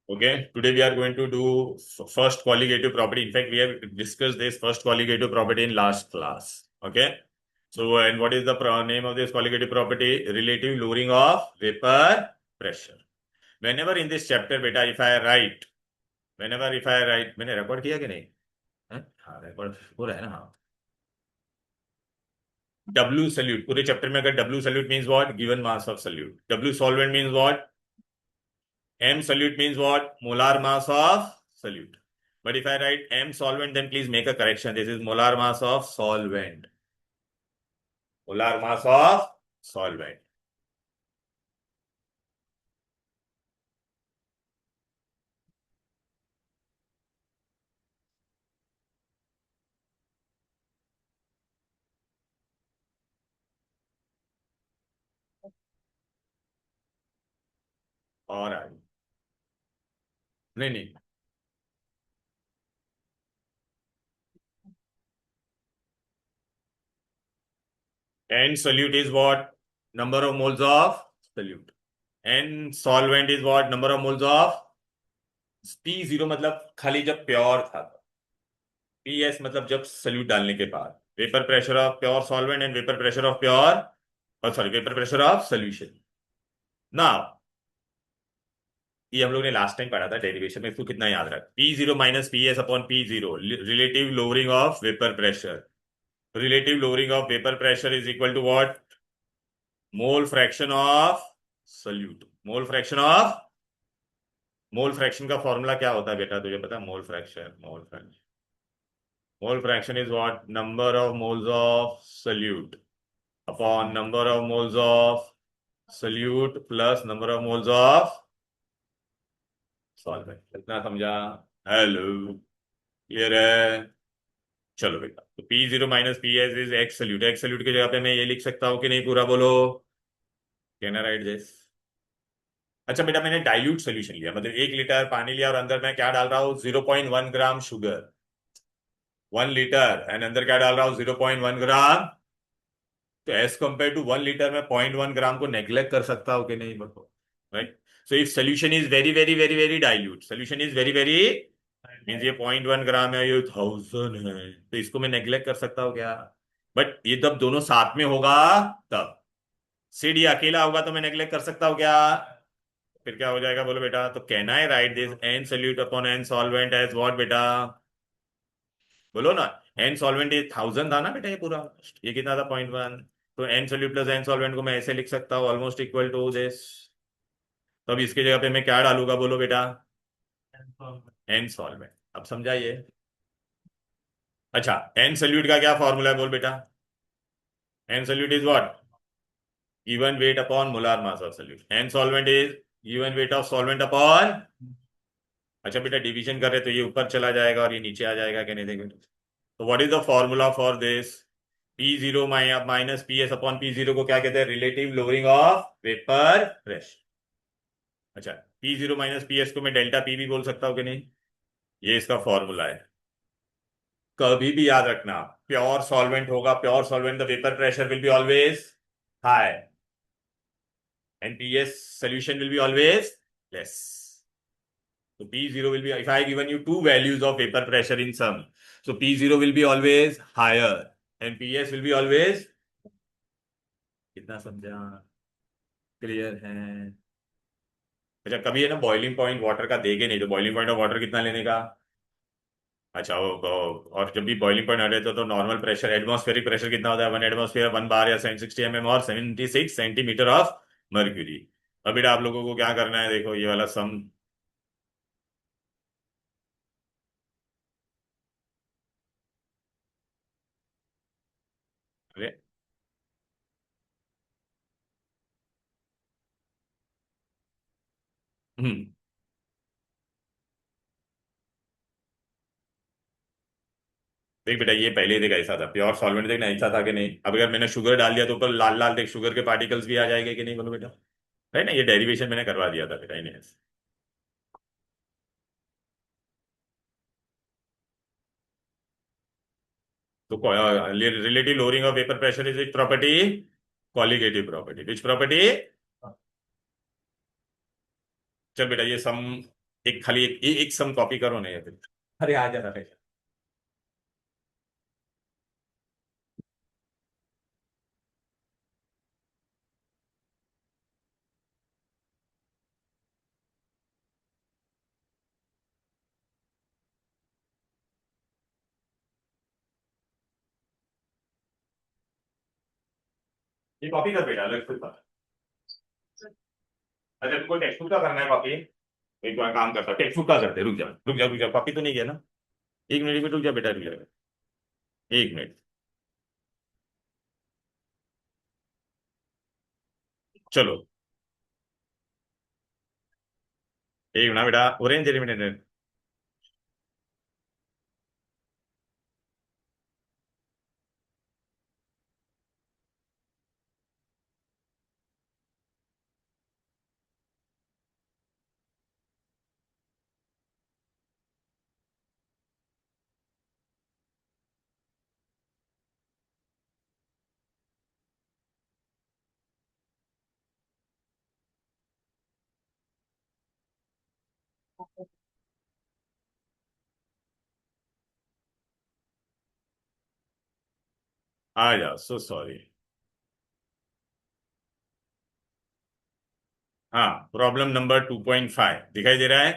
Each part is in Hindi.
Okay, today we are going to do first colligative property. In fact, we have discussed this first colligative property in last class. Okay, so and what is the name of this colligative property? Relative lowering of vapor pressure. Whenever in this chapter, beta, if I write, मैंने record किया कि नहीं? हाँ, record हो रहा है ना? हाँ. W solute पूरे chapter में अगर W solute means what? Given mass of solute. W solvent means what? M solute means what? Molar mass of solute. But if I write M solvent, then please make a correction. This is molar mass of solvent. Molar mass of solvent. और आगे नहीं नहीं N solute is what? Number of moles of solute. N solvent is what? Number of moles of P0 मतलब खाली जब प्योर था. PS मतलब जब solute डालने के बाद. Vapor pressure of pure solvent and vapor pressure of pure, sorry, vapor pressure of solution. Now, ये हम लोग ने लास्ट टाइम पढ़ा था डेरिवेशन में. इसको कितना याद रख? P0 minus P S upon P0, relative lowering of vapour pressure. Relative lowering of vapour pressure is equal to what? Mole fraction of solute. Mole fraction का फॉर्मूला क्या होता है बेटा, तुझे पता है? Mole fraction is what? Number of moles of solute upon number of moles of solute plus number of moles of solvent. कितना समझा? हेलो, क्लियर है? चलो बेटा, तो P0 minus P S is x solute. X solute की जगह पे मैं ये लिख सकता हूँ कि नहीं? पूरा बोलो. Can I write this? अच्छा बेटा, मैंने डाइल्यूट सोल्यूशन लिया, मतलब 1 लीटर पानी लिया और अंदर मैं क्या डाल रहा हूँ? 0.1 ग्राम शुगर. 1 लीटर एंड अंदर क्या डाल रहा हूँ? 0.1 ग्राम. तो एज कंपेयर टू 1 लीटर में 0.1 ग्राम को नेग्लेक्ट कर सकता हूँ कि नहीं बताओ? Right. So if solution is very very very very dilute, solution is very very means ये 0.1 ग्राम है, ये 1000 है, तो इसको मैं नेग्लेक्ट कर सकता हूँ क्या? बट ये तब दोनों साथ में होगा तब. सिड ये अकेला होगा तो मैं नेग्लेक्ट कर सकता हूँ क्या? फिर क्या हो जाएगा बोलो बेटा? तो can I write this N solute upon N solvent as what बेटा? बोलो ना. एन सॉल्वेंट ये 1000 था ना बेटा, ये पूरा. ये कितना था? 0.1. तो N solute plus N solvent को मैं ऐसे लिख सकता हूँ, ऑलमोस्ट इक्वल टू दिस. तो अब इसके जगह पे मैं क्या डालूंगा बोलो बेटा? N solvent. अब समझाइए. अच्छा, एन सोल्यूट का क्या फॉर्मूला है बोल बेटा? N solute is what? Given weight upon molar mass of solution. N solvent is given weight of solvent upon. अच्छा बेटा, डिवीजन कर रहे तो ये ऊपर चला जाएगा और ये नीचे आ जाएगा कि नहीं? देखो, तो what is the formula for this? P0 minus P S upon P0 को क्या कहते हैं? Relative lowering of vapour pressure. अच्छा, P0 माइनस पी एस को मैं डेल्टा पी भी बोल सकता हूँ कि नहीं? ये इसका फॉर्मूला है. कभी भी याद रखना, प्योर सॉल्वेंट होगा, pure solvent the vapour pressure will be always high and PS solution will be always less. So P0 will be, if I given you two values of vapor pressure in sum, so P0 will be always higher and PS will be always. कितना समझा? क्लियर है? अच्छा, कभी है ना बॉइलिंग पॉइंट वाटर का देखे नहीं, तो बॉइलिंग पॉइंट ऑफ वाटर कितना लेने का? अच्छा और जब भी बॉइलिंग पॉइंट आ रहे तो नॉर्मल प्रेशर, एटमॉस्फेरिक प्रेशर कितना होता है? 1 एटमॉस्फेयर 1 बार या 760 mm और 76 सेंटीमीटर ऑफ मर्क्यूरी. अभी आप लोगों को क्या करना है, देखो ये वाला सम. अरे, हम्म. देख बेटा, ये पहले देख ऐसा था, प्योर सॉल्वेंट देखना ऐसा था कि नहीं? अब अगर मैंने शुगर डाल दिया तो ऊपर लाल लाल देख शुगर के पार्टिकल्स भी आ जाएंगे कि नहीं बोलो बेटा? है ना, ये डेरिवेशन मैंने करवा दिया था बेटा इन्हें. तो relative lowering of vapour pressure is which property? Colligative property. Which property? चल बेटा, ये सम एक खाली एक सम कॉपी करो ना, या फिर अरे आ जा रहा है। ये कॉपी कर बेटा, अलग से। अच्छा तुमको टेक्स्ट बुक का करना है कॉपी? एक बार काम करता, टेक्स्ट बुक का करते, रुक जा रुक जा रुक जा, कॉपी तो नहीं किया ना? एक मिनट, एक मिनट रुक जा बेटा, रुक जा, एक मिनट। चलो एक मिनट बेटा, ऑरेंज एलिमिनेटेड। आ जा, सो सॉरी। हाँ, प्रॉब्लम नंबर 2.5 दिखाई दे रहा है?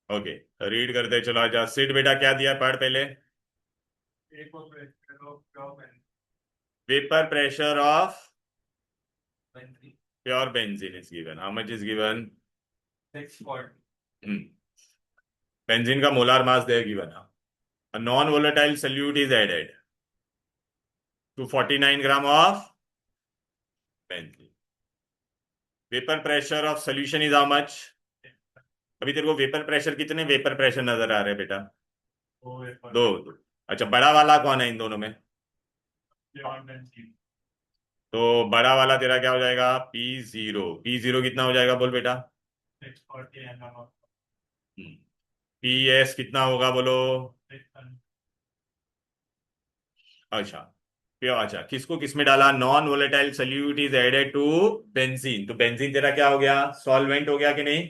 ओके, रीड करते चलो। आजा सिड बेटा, क्या दिया पढ़ पहले। Vapour pressure of pure benzene is given, how much is given? 640। Benzene का मोलार मास दे given. A non-volatile solute is added to 49 gram of benzene. Vapor pressure of solution is how much? अभी तेरे को वेपर प्रेशर, कितने वेपर प्रेशर नजर आ रहे हैं बेटा? दो। अच्छा, बड़ा वाला कौन है इन दोनों में? तो बड़ा वाला तेरा क्या हो जाएगा? P0। P0 कितना हो जाएगा बोल बेटा? 640 PS कितना होगा बोलो? अच्छा, प्योर। अच्छा, किसको किसमें डाला? Non volatile solute is added to benzene, तो बेंजीन तेरा क्या हो गया? सॉल्वेंट हो गया कि नहीं?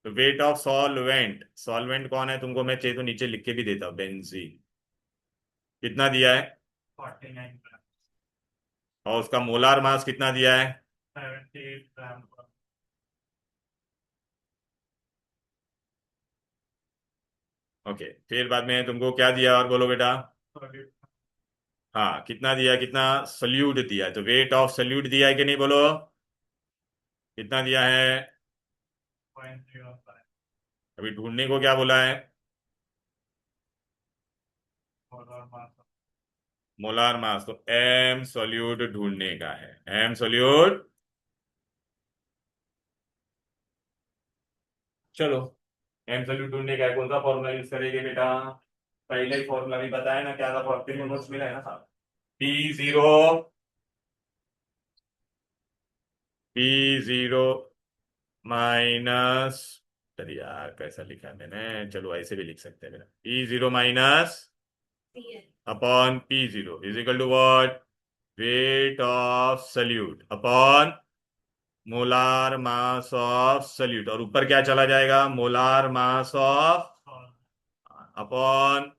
तो वेट ऑफ सॉल्वेंट, सॉल्वेंट कौन है तुमको मैं चाहिए तो नीचे लिख के भी देता हूं, बेंजीन। कितना दिया है? 49 ग्राम। और उसका मोलार मास कितना दिया है? 78 ग्राम। ओके, फिर बाद में तुमको क्या दिया और बोलो बेटा? हाँ, कितना दिया, कितना सल्यूट दिया है, तो वेट ऑफ सल्यूट दिया है कि नहीं बोलो? कितना दिया है? 0.315। अभी ढूंढने को क्या बोला है? मोलार मास, तो एम सॉल्यूट ढूंढने का है, एम सॉल्यूट। चलो, एम सॉल्यूट ढूंढने का है, कौन सा फॉर्मूला यूज करेंगे बेटा? पहले ही फॉर्मूला भी बताया ना, क्या था फॉर्मूला? नोट्स मिला है ना साहब। P0, P0 माइनस, चलिए यार कैसा लिखा है मैंने, चलो ऐसे भी लिख सकते हैं मेरा। P0 minus upon P0 is equal to what? Weight of solute upon molar mass of solute, और ऊपर क्या चला जाएगा? Molar mass of upon.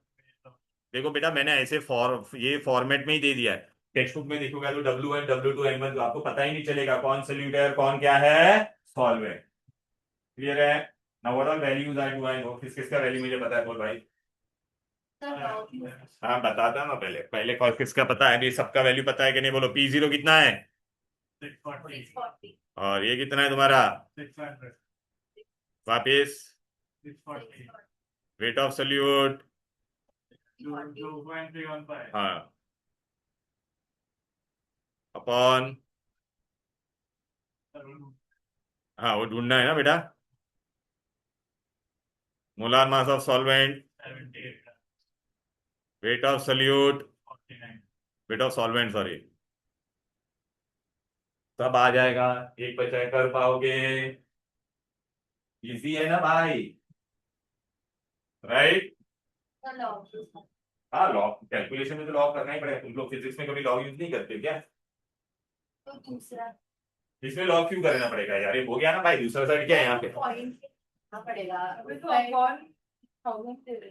देखो बेटा, मैंने ऐसे ये फॉर्मेट में ही दे दिया है। टेक्स्ट बुक में देखोगे तो W1 W2 M1, तो आपको पता ही नहीं चलेगा कौन सल्यूट है और कौन क्या है, सॉल्वेंट। क्लियर है ना? What all values I know, किस किसका वैल्यू मुझे पता है बोल भाई? हाँ बताता ना, पहले पहले कौन किसका पता है, अभी सबका वैल्यू पता है कि नहीं बोलो? P0 कितना है? 640। और ये कितना है तुम्हारा? 600। वापिस वेट ऑफ सल्यूट। हाँ, अपॉन। हाँ, वो ढूंढना है ना बेटा। Molar mass of solvent, wait of salute, weight of solvent sorry, सब आ जाएगा। एक बचा कर पाओगे? इजी है ना भाई? राइट। हाँ, लॉग कैलकुलेशन में तो लॉग करना ही पड़ेगा। तुम लोग फिजिक्स में कभी लॉग यूज नहीं करते क्या? इसमें लॉग क्यों करना पड़ेगा यार, ये हो गया ना भाई, दूसरा साइड क्या है यहाँ पे।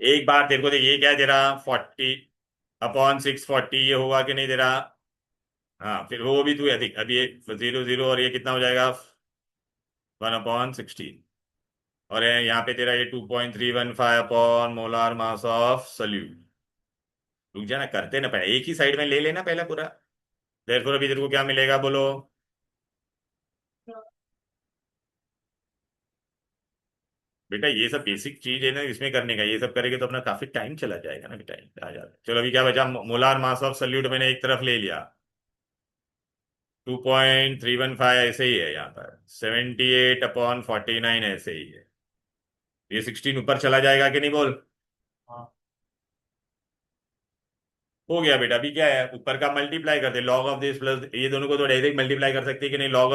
एक बार तेरे को देख, ये क्या है तेरा 40/640, ये होगा कि नहीं तेरा। हाँ फिर वो भी तू अधिक, अभी ये 0 0 और ये कितना हो जाएगा 1/16। और यहाँ पे तेरा ये 2.315 मोलार मास ऑफ सल्यूट। रुक जा ना, करते ना पहले, एक ही साइड में ले लेना पहला पूरा। देयरफॉर अभी तेरे को क्या मिलेगा बोलो। बेटा ये सब बेसिक चीज है ना इसमें करने का, ये सब करेंगे तो अपना काफी टाइम चला जाएगा ना, टाइम आ जाता है। चलो अभी क्या बचा, मोलार मास ऑफ सल्यूट मैंने एक तरफ ले लिया, 2.315 ऐसे ही है यहाँ पर, 78/49 ऐसे ही है। ये 16 ऊपर चला जाएगा कि नहीं बोल। हाँ। हो गया बेटा, अभी क्या है, ऊपर का मल्टीप्लाई करते, लॉग ऑफ दिस प्लस ये दोनों को तो डायरेक्ट मल्टीप्लाई कर सकते हैं कि नहीं, log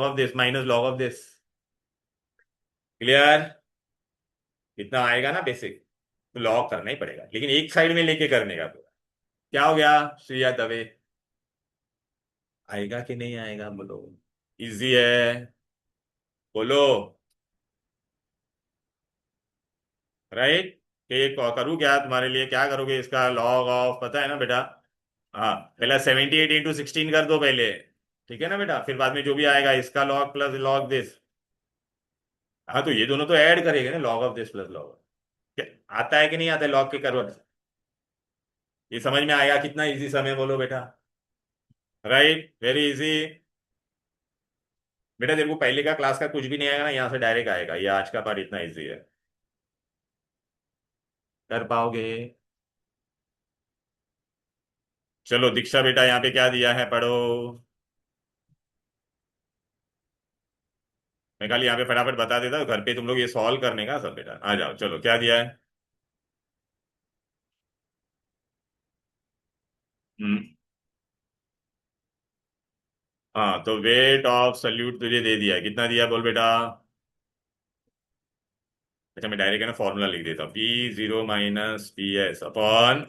of this minus log of this. Clear. इतना आएगा ना बेसिक, तो लॉग करना ही पड़ेगा, लेकिन एक साइड में लेके करने का पूरा। क्या हो गया श्रेया दवे, आएगा कि नहीं आएगा बोलो। इजी है, बोलो। राइट। कि ये करूँ क्या तुम्हारे लिए, क्या करोगे, इसका लॉग ऑफ पता है ना बेटा। हाँ पहला 78 × 16 कर दो पहले, ठीक है ना बेटा, फिर बाद में जो भी आएगा इसका लॉग प्लस लॉग दिस। हाँ तो ये दोनों तो ऐड करेंगे ना, log of this plus log. क्या आता है कि नहीं आता है लॉग के करो। ये समझ में आएगा कितना इजी समय बोलो बेटा। Right, very easy. बेटा तेरे को पहले का क्लास का कुछ भी नहीं आएगा ना, यहाँ से डायरेक्ट आएगा, ये आज का पार्ट इतना इजी है, कर पाओगे। चलो दीक्षा बेटा यहाँ पे क्या दिया है पढ़ो। मैं खाली यहाँ पे फटाफट बता देता हूँ, घर पे तुम लोग ये सॉल्व करने का सब बेटा, आ जाओ चलो क्या दिया है। हम्म। हाँ तो वेट ऑफ सल्यूट तुझे दे दिया है, कितना दिया बोल बेटा। अच्छा मैं डायरेक्ट है ना फॉर्मूला लिख देता हूँ, P0 - PS अपॉन,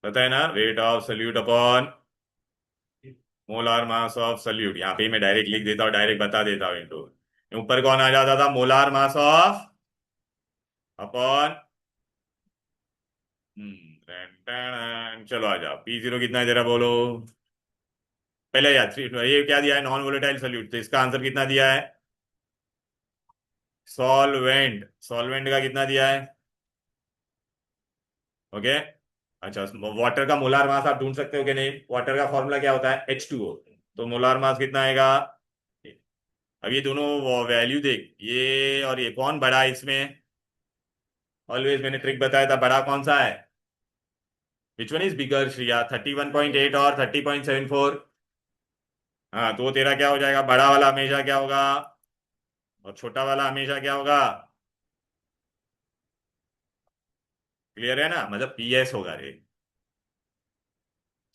पता है ना, wait of solute upon molar mass of salute. यहाँ पे ही मैं डायरेक्ट लिख देता हूँ, डायरेक्ट बता देता हूँ इनको। ऊपर कौन आ जाता था, मोलार मास ऑफ अपॉन। चलो आ जाओ, P0 कितना है जरा बोलो। पहले यार ये क्या दिया है, नॉन वोलेटाइल सॉल्यूट, तो इसका आंसर कितना दिया है, सॉल्वेंट। सॉल्वेंट का कितना दिया है, ओके। अच्छा वाटर का मोलार मास आप ढूंढ सकते हो कि नहीं, वाटर का फॉर्मूला क्या होता है H2O, तो मोलार मास कितना आएगा। अब ये दोनों वैल्यू देख, ये और ये कौन बड़ा है इसमें, ऑलवेज मैंने ट्रिक बताया था, बड़ा कौन सा है, which one is bigger Shriya, 31.8 और 30.74। हाँ तो वो तेरा क्या हो जाएगा, बड़ा वाला हमेशा क्या होगा और छोटा वाला हमेशा क्या होगा। क्लियर है ना, मतलब PS होगा रे।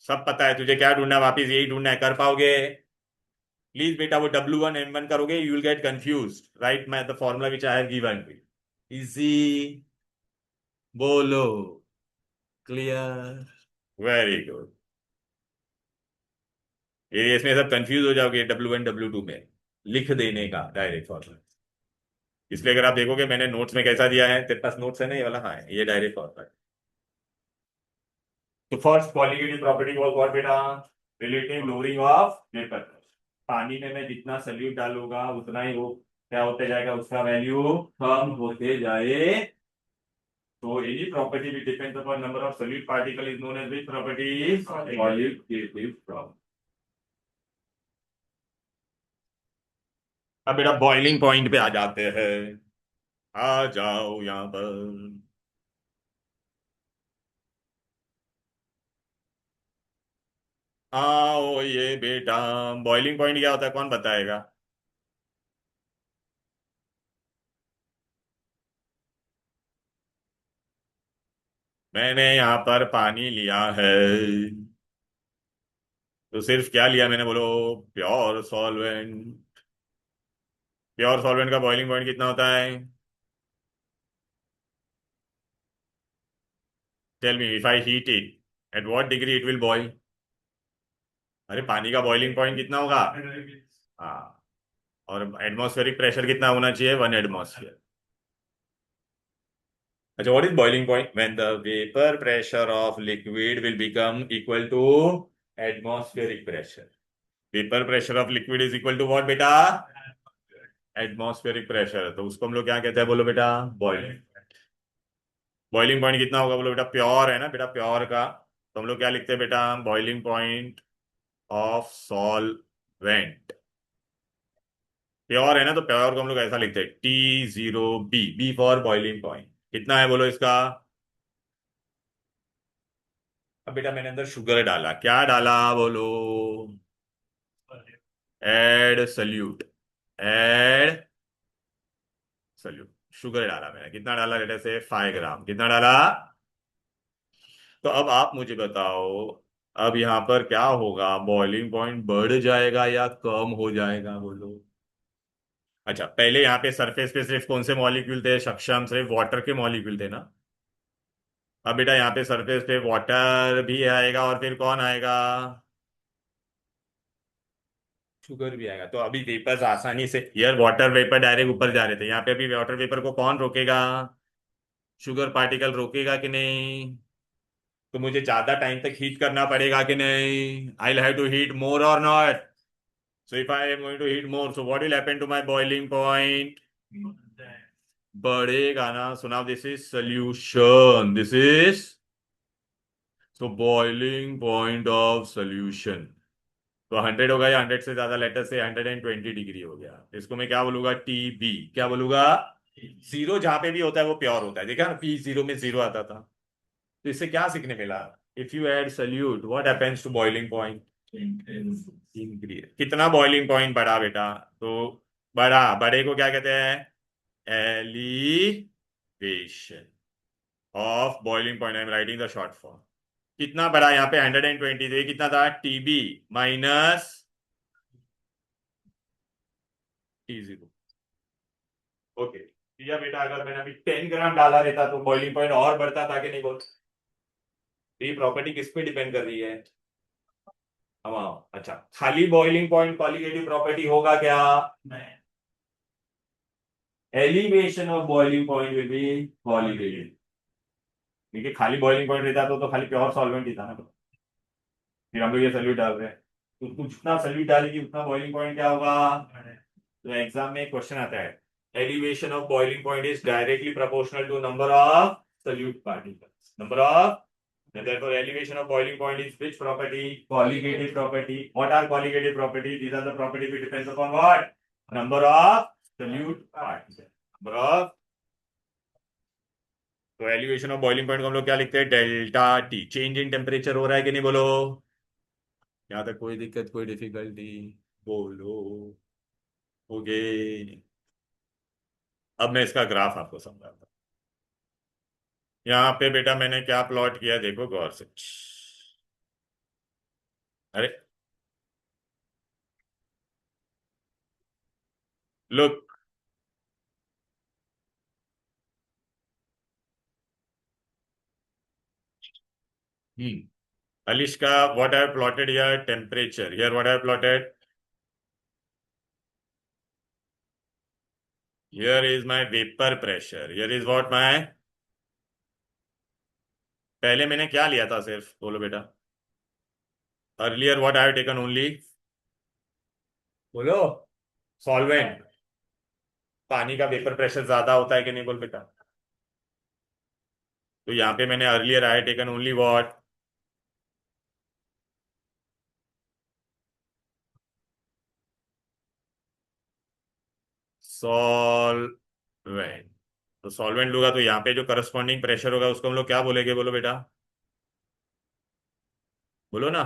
सब पता है तुझे, क्या ढूंढना है वापिस, यही ढूंढना है, कर पाओगे। प्लीज बेटा वो W1 M1 करोगे you will get confuse, right मैं the formula which I have given. Easy, बोलो। Clear, very good. ये इसमें सब कंफ्यूज हो जाओगे W1 W2 में, लिख देने का डायरेक्ट फॉर्मूला। इसलिए अगर आप देखोगे मैंने नोट्स में कैसा दिया है, तेरे पास नोट्स है ना ये वाला, हाँ ये डायरेक्ट फॉर्मूला है। तो first qualitative property was what बेटा, रिलेटिव लोअरिंग ऑफ वेपर। पानी में मैं जितना सल्यूट डालूंगा उतना ही वो क्या होते जाएगा, उसका वैल्यू कम होते जाए। तो any property which depends upon number of solute particle is known as which property, qualitative property. अब बेटा बॉइलिंग पॉइंट पे आ जाते हैं, आ जाओ यहाँ पर। आओ ये बेटा, बॉइलिंग पॉइंट क्या होता है कौन बताएगा। मैंने यहाँ पर पानी लिया है, तो सिर्फ क्या लिया मैंने बोलो, प्योर सॉल्वेंट। प्योर सॉल्वेंट का बॉइलिंग पॉइंट कितना होता है, tell me, if I heat it at what degree it will boil. अरे पानी का बॉइलिंग पॉइंट कितना होगा? हाँ। और एटमॉस्फेरिक प्रेशर कितना होना चाहिए? 1 एटमॉस्फेयर। अच्छा, what is boiling point? When the vapour pressure of liquid will become equal to atmospheric pressure. Vapour pressure of liquid is equal to what बेटा? Atmospheric pressure. तो उसको हम लोग क्या कहते हैं बोलो बेटा? बॉइलिंग। बॉइलिंग पॉइंट कितना होगा बोलो बेटा? प्योर है ना बेटा, प्योर का। तो हम लोग क्या लिखते हैं बेटा? Boiling point of solvent. Pure है ना, तो प्योर को हम लोग ऐसा लिखते हैं T0B, B for boiling point. कितना है बोलो इसका? अब बेटा मैंने अंदर शुगर डाला, क्या डाला बोलो? Add solute. Add solute. Sugar डाला मैंने, कितना डाला बेटा? से 5 ग्राम। कितना डाला? तो अब आप मुझे बताओ, अब यहां पर क्या होगा? बॉइलिंग पॉइंट बढ़ जाएगा या कम हो जाएगा बोलो? अच्छा, पहले यहाँ पे सरफेस पे सिर्फ कौन से मॉलिक्यूल थे सक्षम? सिर्फ वाटर के मॉलिक्यूल थे ना। अब बेटा यहाँ पे सरफेस पे वाटर भी आएगा और फिर कौन आएगा? शुगर भी आएगा। तो अभी वेपर्स आसानी से, यार वाटर वेपर डायरेक्ट ऊपर जा रहे थे, यहाँ पे अभी वाटर वेपर को कौन रोकेगा? शुगर पार्टिकल रोकेगा कि नहीं? तो मुझे ज्यादा टाइम तक हीट करना पड़ेगा कि नहीं? I will have to heat more और not? So if I am going to heat more, so what will happen to my boiling point? बढ़ेगा ना। So now this is solution, this is, so boiling point of solution. तो 100 होगा या 100 से ज्यादा? लेटर से 120 डिग्री हो गया। इसको मैं क्या बोलूंगा? TB। क्या बोलूंगा? जीरो जहां पे भी होता है वो प्योर होता है। देखा ना, P0 में जीरो आता था। तो इससे क्या सीखने मिला? If you add solute what happens to boiling point? Increase. कितना बॉइलिंग पॉइंट बढ़ा बेटा? तो बढ़ा, बड़े को क्या कहते हैं? Elevation of boiling point. I am writing the short form. कितना बढ़ा यहाँ पे? 120। तो ये कितना था? TB minus T0। ओके। या बेटा अगर मैंने अभी 10 ग्राम डाला रहता तो बॉइलिंग पॉइंट और बढ़ता था कि नहीं बोल? तो ये प्रॉपर्टी किस पे डिपेंड कर रही है? हाँ। अच्छा, खाली बॉइलिंग पॉइंट क्वालिटेटिव प्रॉपर्टी होगा क्या? नहीं। Elevation of boiling point will be qualitative. देखिए, खाली बॉइलिंग पॉइंट रहता तो खाली प्योर सॉल्वेंट ही था ना। फिर हम लोग ये सल्यूट डाल रहे हैं, तो तू जितना सल्यूट डालेगी उतना बॉइलिंग पॉइंट क्या होगा? तो एग्जाम में एक क्वेश्चन आता है, elevation of boiling point is directly proportional to number of solute particles. Number of, and therefore elevation of boiling point is which property? Colligative property. What are colligative properties? These are the property which depends upon what? Number of solute particles. Number of, तो एलिवेशन ऑफ बॉइलिंग पॉइंट को हम लोग क्या लिखते हैं? Delta T. Change in temperature हो रहा है कि नहीं बोलो? यहाँ तक कोई दिक्कत, कोई डिफिकल्टी? बोलो। ओके। अब मैं इसका ग्राफ आपको समझाता हूँ। यहाँ पे बेटा मैंने क्या प्लॉट किया देखो गौर से। अरे look. Alishka, what I have plotted here, temperature. Here, what I have plotted? Here is my vapor pressure. Here is what my, पहले मैंने क्या लिया था सिर्फ बोलो बेटा? Earlier what I have taken only? बोलो। सॉल्वेंट। पानी का वेपर प्रेशर ज्यादा होता है कि नहीं बोल बेटा? तो यहाँ पे मैंने earlier I taken only what? Solvent. तो सॉल्वेंट लूंगा तो यहाँ पे जो करस्पॉन्डिंग प्रेशर होगा उसको हम लोग क्या बोलेंगे बोलो बेटा? बोलो ना।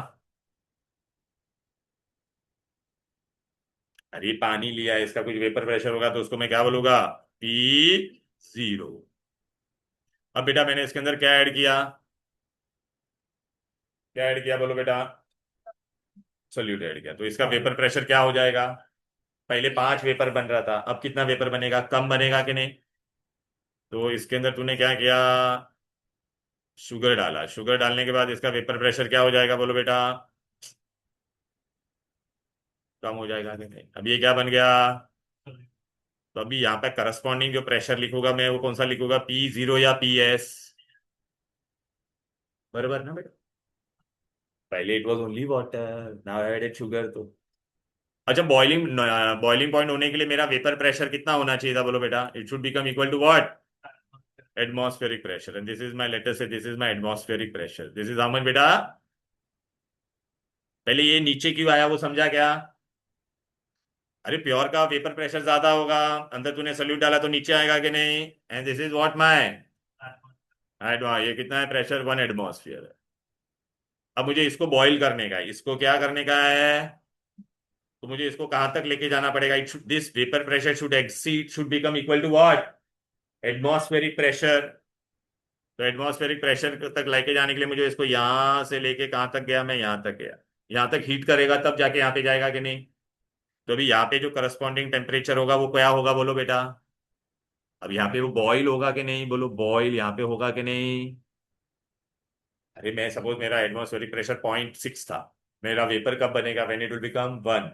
अरे पानी लिया है, इसका कुछ वेपर प्रेशर होगा तो उसको मैं क्या बोलूंगा? P0। अब बेटा मैंने इसके अंदर क्या ऐड किया? क्या ऐड किया बोलो बेटा? सोल्यूट ऐड किया। तो इसका वेपर प्रेशर क्या हो जाएगा? पहले 5 वेपर बन रहा था, अब कितना वेपर बनेगा? कम बनेगा कि नहीं? तो इसके अंदर तूने क्या किया? शुगर डाला। शुगर डालने के बाद इसका वेपर प्रेशर क्या हो जाएगा बोलो बेटा? कम हो जाएगा कि नहीं? अब ये क्या बन गया? तो अभी यहाँ पे करस्पॉन्डिंग जो प्रेशर लिखूंगा मैं वो कौन सा लिखूंगा, P0 या PS? बराबर ना बेटा? पहले it was only water, now I added sugar. तो अच्छा, बॉइलिंग बॉइलिंग पॉइंट होने के लिए मेरा वेपर प्रेशर कितना होना चाहिए था बोलो बेटा? It should become equal to what? Atmospheric pressure. And this is my, let us say this is my atmospheric pressure. This is how much बेटा? पहले ये नीचे क्यों आया वो समझा क्या? अरे प्योर का वेपर प्रेशर ज्यादा होगा, अंदर तूने सल्यूट डाला तो नीचे आएगा कि नहीं? And this is what my ये कितना है प्रेशर? 1 एटमॉस्फेयर है। अब मुझे इसको बॉईल करने का है, इसको क्या करने का है? तो मुझे इसको कहां तक लेके जाना पड़ेगा? It should, this vapour pressure should exceed, should become equal to what? Atmospheric pressure. तो एटमॉस्फेरिक प्रेशर तक लेके जाने के लिए मुझे इसको यहां से लेके कहां तक गया? मैं यहां तक गया। यहां तक हीट करेगा तब जाके यहाँ पे जाएगा कि नहीं? तो अभी यहाँ पे जो करस्पॉन्डिंग टेम्परेचर होगा वो क्या होगा बोलो बेटा? अब यहाँ पे वो बॉईल होगा कि नहीं? बोलो बॉईल यहाँ पे होगा कि नहीं? अरे मैं सपोज मेरा एटमॉस्फेरिक प्रेशर 0.6 था, मेरा वेपर कब बनेगा? When it will become 1।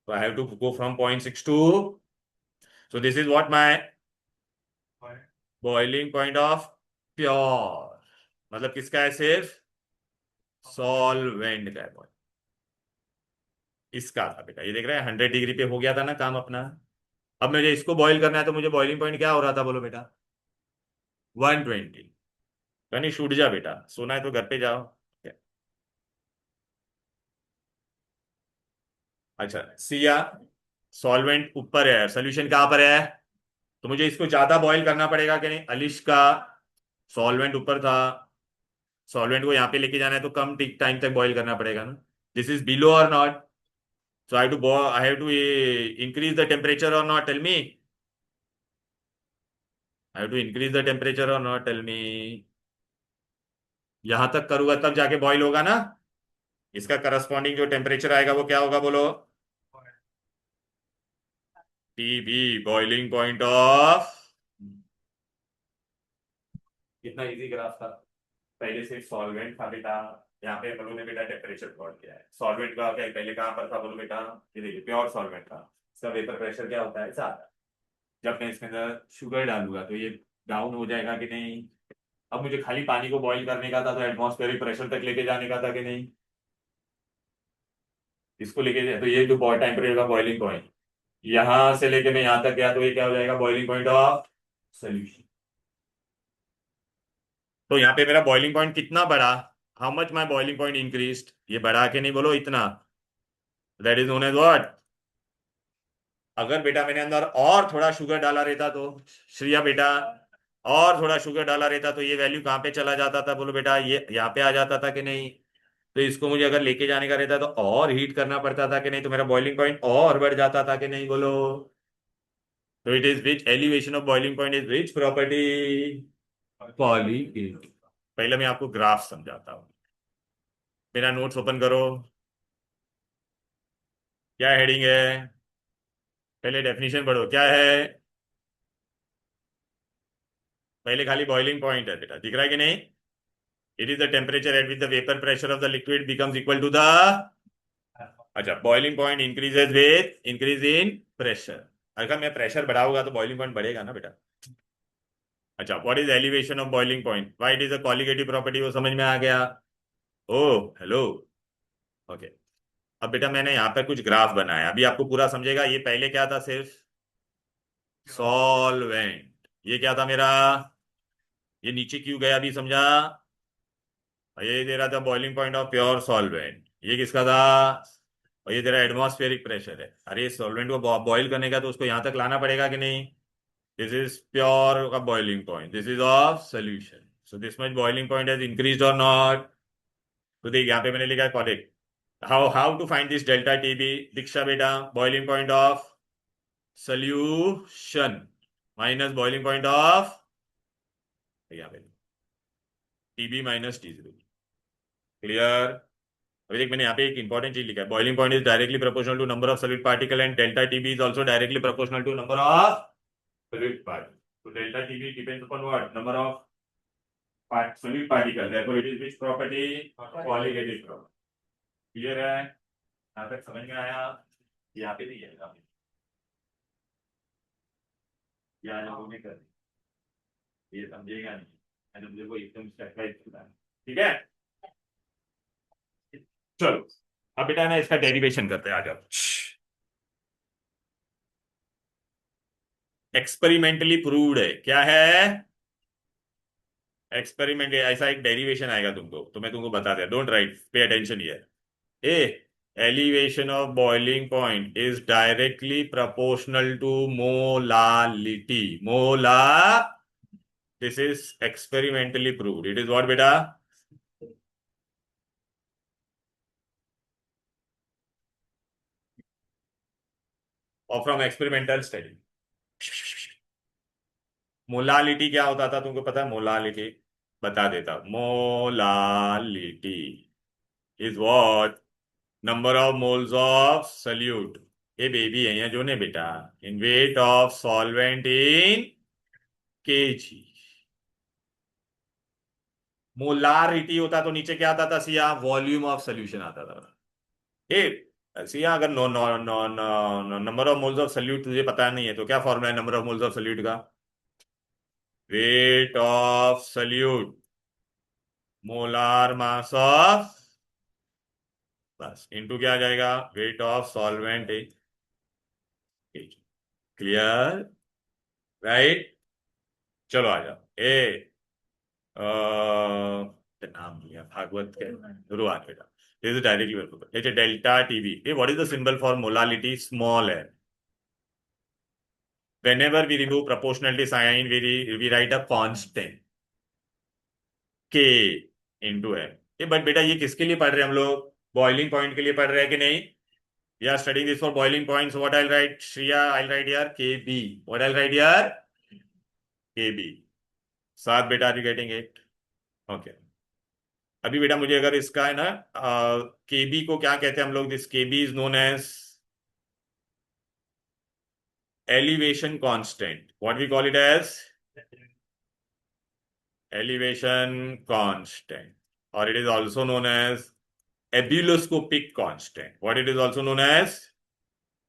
तो I have to go from 0.6 to, so this is what my boiling point of pure, मतलब किसका है? सिर्फ सॉल्वेंट का है point। इसका था बेटा, ये देख रहे हैं 100 डिग्री पे हो गया था ना काम अपना। अब मुझे इसको बॉईल करना है तो मुझे बॉइलिंग पॉइंट क्या हो रहा था बोलो बेटा? 120। कहीं छूट जा बेटा, सोना है तो घर पे जाओ। अच्छा सिया, सॉल्वेंट ऊपर है, सोल्यूशन कहाँ पर है? तो मुझे इसको ज्यादा बॉईल करना पड़ेगा कि नहीं? अलिश का सॉल्वेंट ऊपर था, सॉल्वेंट को यहाँ पे लेके जाना है तो कम टाइम तक बॉईल करना पड़ेगा ना। दिस इज बिलो और not? So I have to increase the temperature और not? Tell me. I have to increase the temperature और नॉट? Tell me. यहां तक करूंगा तब जाके बॉईल होगा ना। इसका करस्पॉन्डिंग जो टेम्परेचर आएगा वो क्या होगा बोलो? TB, boiling point of. कितना इजी ग्राफ था। पहले से सॉल्वेंट था बेटा, यहाँ पे हम लोगों ने बेटा टेम्परेचर प्लॉट किया है। सॉल्वेंट का क्या पहले कहाँ पर था बोलो बेटा? ये देखिए प्योर सॉल्वेंट था, इसका वेपर प्रेशर क्या होता है? ज्यादा। जब मैं इसके अंदर शुगर डालूंगा तो ये डाउन हो जाएगा कि नहीं? अब मुझे खाली पानी को बॉईल करने का था तो एटमॉस्फेरिक प्रेशर तक लेके जाने का था कि नहीं? इसको लेके जाए तो ये जो टेम्परेचर का बॉइलिंग पॉइंट, यहां से लेके मैं यहां तक गया तो ये क्या हो जाएगा? Boiling point of solution. तो यहाँ पे मेरा बॉइलिंग पॉइंट कितना बढ़ा? How much my boiling point increase? ये बढ़ा के नहीं बोलो इतना? That is known as what? अगर बेटा मैंने अंदर और थोड़ा शुगर डाला रहता तो, श्रिया बेटा, और थोड़ा शुगर डाला रहता तो ये वैल्यू कहाँ पे चला जाता था बोलो बेटा? ये यहाँ पे आ जाता था कि नहीं? तो इसको मुझे अगर लेके जाने का रहता तो और हीट करना पड़ता था कि नहीं? तो मेरा बॉइलिंग पॉइंट और बढ़ जाता था कि नहीं बोलो? तो it is which elevation of boiling point is which property? Poly. पहले मैं आपको ग्राफ समझाता हूँ। मेरा नोट्स ओपन करो। क्या हेडिंग है? पहले डेफिनेशन पढ़ो क्या है। पहले खाली बॉइलिंग पॉइंट है बेटा, दिख रहा है कि नहीं? It is the temperature at which the vapour pressure of the liquid becomes equal to the, अच्छा boiling point increases with increase in pressure. अगर मैं प्रेशर बढ़ाऊंगा तो बॉइलिंग पॉइंट बढ़ेगा ना बेटा? अच्छा, what is elevation of boiling point? Why it is a colligative property, वो समझ में आ गया? ओ हेलो, ओके। अब बेटा मैंने यहाँ पर कुछ ग्राफ बनाया, अभी आपको पूरा समझेगा। ये पहले क्या था? सिर्फ सॉल्वेंट। ये क्या था मेरा? ये नीचे क्यों गया अभी समझा? ये दे रहा था boiling point of pure solvent, ये किसका था? और ये तेरा एटमॉस्फेरिक प्रेशर है। अरे सॉल्वेंट को बॉईल करने का तो उसको यहां तक लाना पड़ेगा कि नहीं? दिस इज प्योर का boiling point, this is of solution. So this much boiling point has increased और नॉट? तो देख यहाँ पे मैंने लिखा है collect, how how to find this delta TB. Diksha बेटा, boiling point of solution minus boiling point of, यहाँ पे टीबी माइनस T0। क्लियर? अभी देख मैंने यहाँ पे एक इंपॉर्टेंट चीज लिखा है, boiling point is directly proportional to number of solid particle and delta TB is also directly proportional to number of solid particle. तो delta TB depends upon what? Number of solid particle, therefore it is which property? Qualitative property. Clear है? यहाँ तक समझ में आया? यहाँ पे नहीं है, यहाँ पे यहाँ लोगों ने कर ये समझेगा नहीं, मैंने मुझे को एकदम स्टेप बाय स्टेप बताना, ठीक है। चलो अब बेटा ना इसका डेरिवेशन करते हैं, आ जाओ। एक्सपेरिमेंटली प्रूव्ड है, क्या है? एक्सपेरिमेंट, ऐसा एक डेरिवेशन आएगा तुमको, तो मैं तुमको बता दिया, don't write, pay attention here. A elevation of boiling point is directly proportional to molality. Molar, this is experimentally proved. It is what beta? Or from experimental study. Molality क्या होता था तुमको पता है? मोलालिटी बता देता, molality is what? Number of moles of solute, ये बेबी है यहाँ जो ने बेटा, in weight of solvent in KG. Molarity होता तो नीचे क्या आता था सिया? वॉल्यूम ऑफ सोल्यूशन आता था। ए सिया, अगर no no no no number of moles of solute तुझे पता नहीं है तो क्या फॉर्मूला है number of moles of solute का? Weight of solute molar mass of, बस इनटू क्या आ जाएगा? Weight of solvent. Clear? Right. चलो आ जाओ। नाम लिया भागवत के शुरुआत बेटा, दिस इज डायरेक्टली ये डेल्टा टीवी, ये what is the symbol for molality? Small है। whenever we remove proportionality sign we write a constant k into m। ये बट बेटा ये किसके लिए पढ़ रहे हैं हम लोग? बॉइलिंग पॉइंट के लिए पढ़ रहे हैं कि नहीं? We are studying this for boiling point. So what I'll write, Shriya, I'll write here KB. What I'll write here? KB। सात बेटा, are you getting it? Okay। अभी बेटा मुझे अगर इसका है ना, केबी को क्या कहते हैं हम लोग? This KB is known as elevation constant. What we call it as? Elevation constant. और it is also known as ebuloscopic constant. What it is also known as?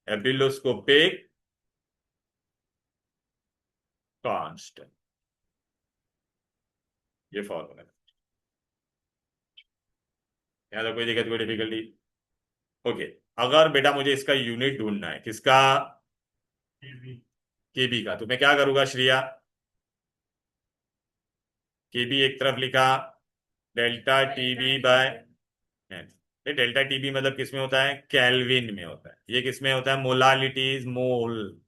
Ebuloscopic constant। ये फॉर्मूला है, यहाँ तक कोई दिक्कत, कोई डिफिकल्टी? ओके। अगर बेटा मुझे इसका यूनिट ढूंढना है, किसका? केबी का। तो मैं क्या करूंगा श्रिया? केबी एक तरफ लिखा, डेल्टा टीबी बाय, ये डेल्टा टीबी मतलब किसमें होता है? केल्विन में होता है। ये किसमें होता है? मोलालिटीज, मोल,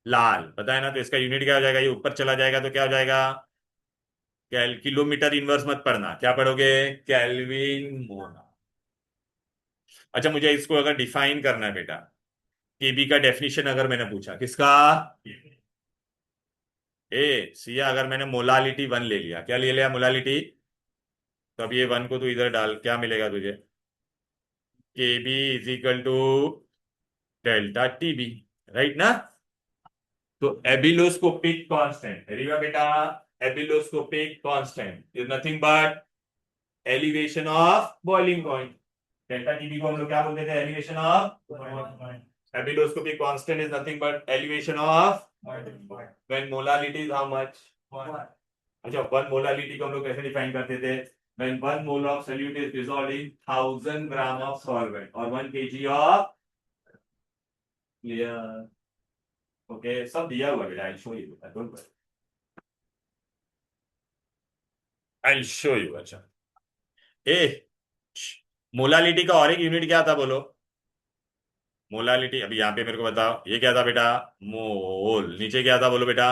लाल, पता है ना? तो इसका यूनिट क्या हो जाएगा? ये ऊपर चला जाएगा तो क्या हो जाएगा? किलोमीटर इनवर्स मत पढ़ना, क्या पढ़ोगे? केल्विन मोल। अच्छा मुझे इसको अगर डिफाइन करना है बेटा, केबी का डेफिनेशन अगर मैंने पूछा, किसका? सिया, अगर मैंने मोलालिटी वन ले लिया, क्या ले लिया? मोलालिटी। तो अब ये वन को तू इधर डाल, क्या मिलेगा तुझे? KB is equal to delta TB, right ना? तो एबिलोस्कोपिक कांस्टेंट, अरे बेटा, ebullioscopic constant is nothing but elevation of boiling point. Delta TB को हम लोग क्या बोलते थे? Elevation of. Ebullioscopic constant is nothing but elevation of when molality is how much? अच्छा, वन मोलालिटी को हम लोग कैसे डिफाइन करते थे? When one mole of solute is dissolved in 1000 gram of solvent और 1 kg ऑफ, क्लियर? ओके, सब दिया हुआ है, I show you, don't worry, I show you. अच्छा, ए मोलालिटी का और एक यूनिट क्या था बोलो? मोलालिटी, अभी यहाँ पे मेरे को बताओ, ये क्या था बेटा? मोल। नीचे क्या था बोलो बेटा?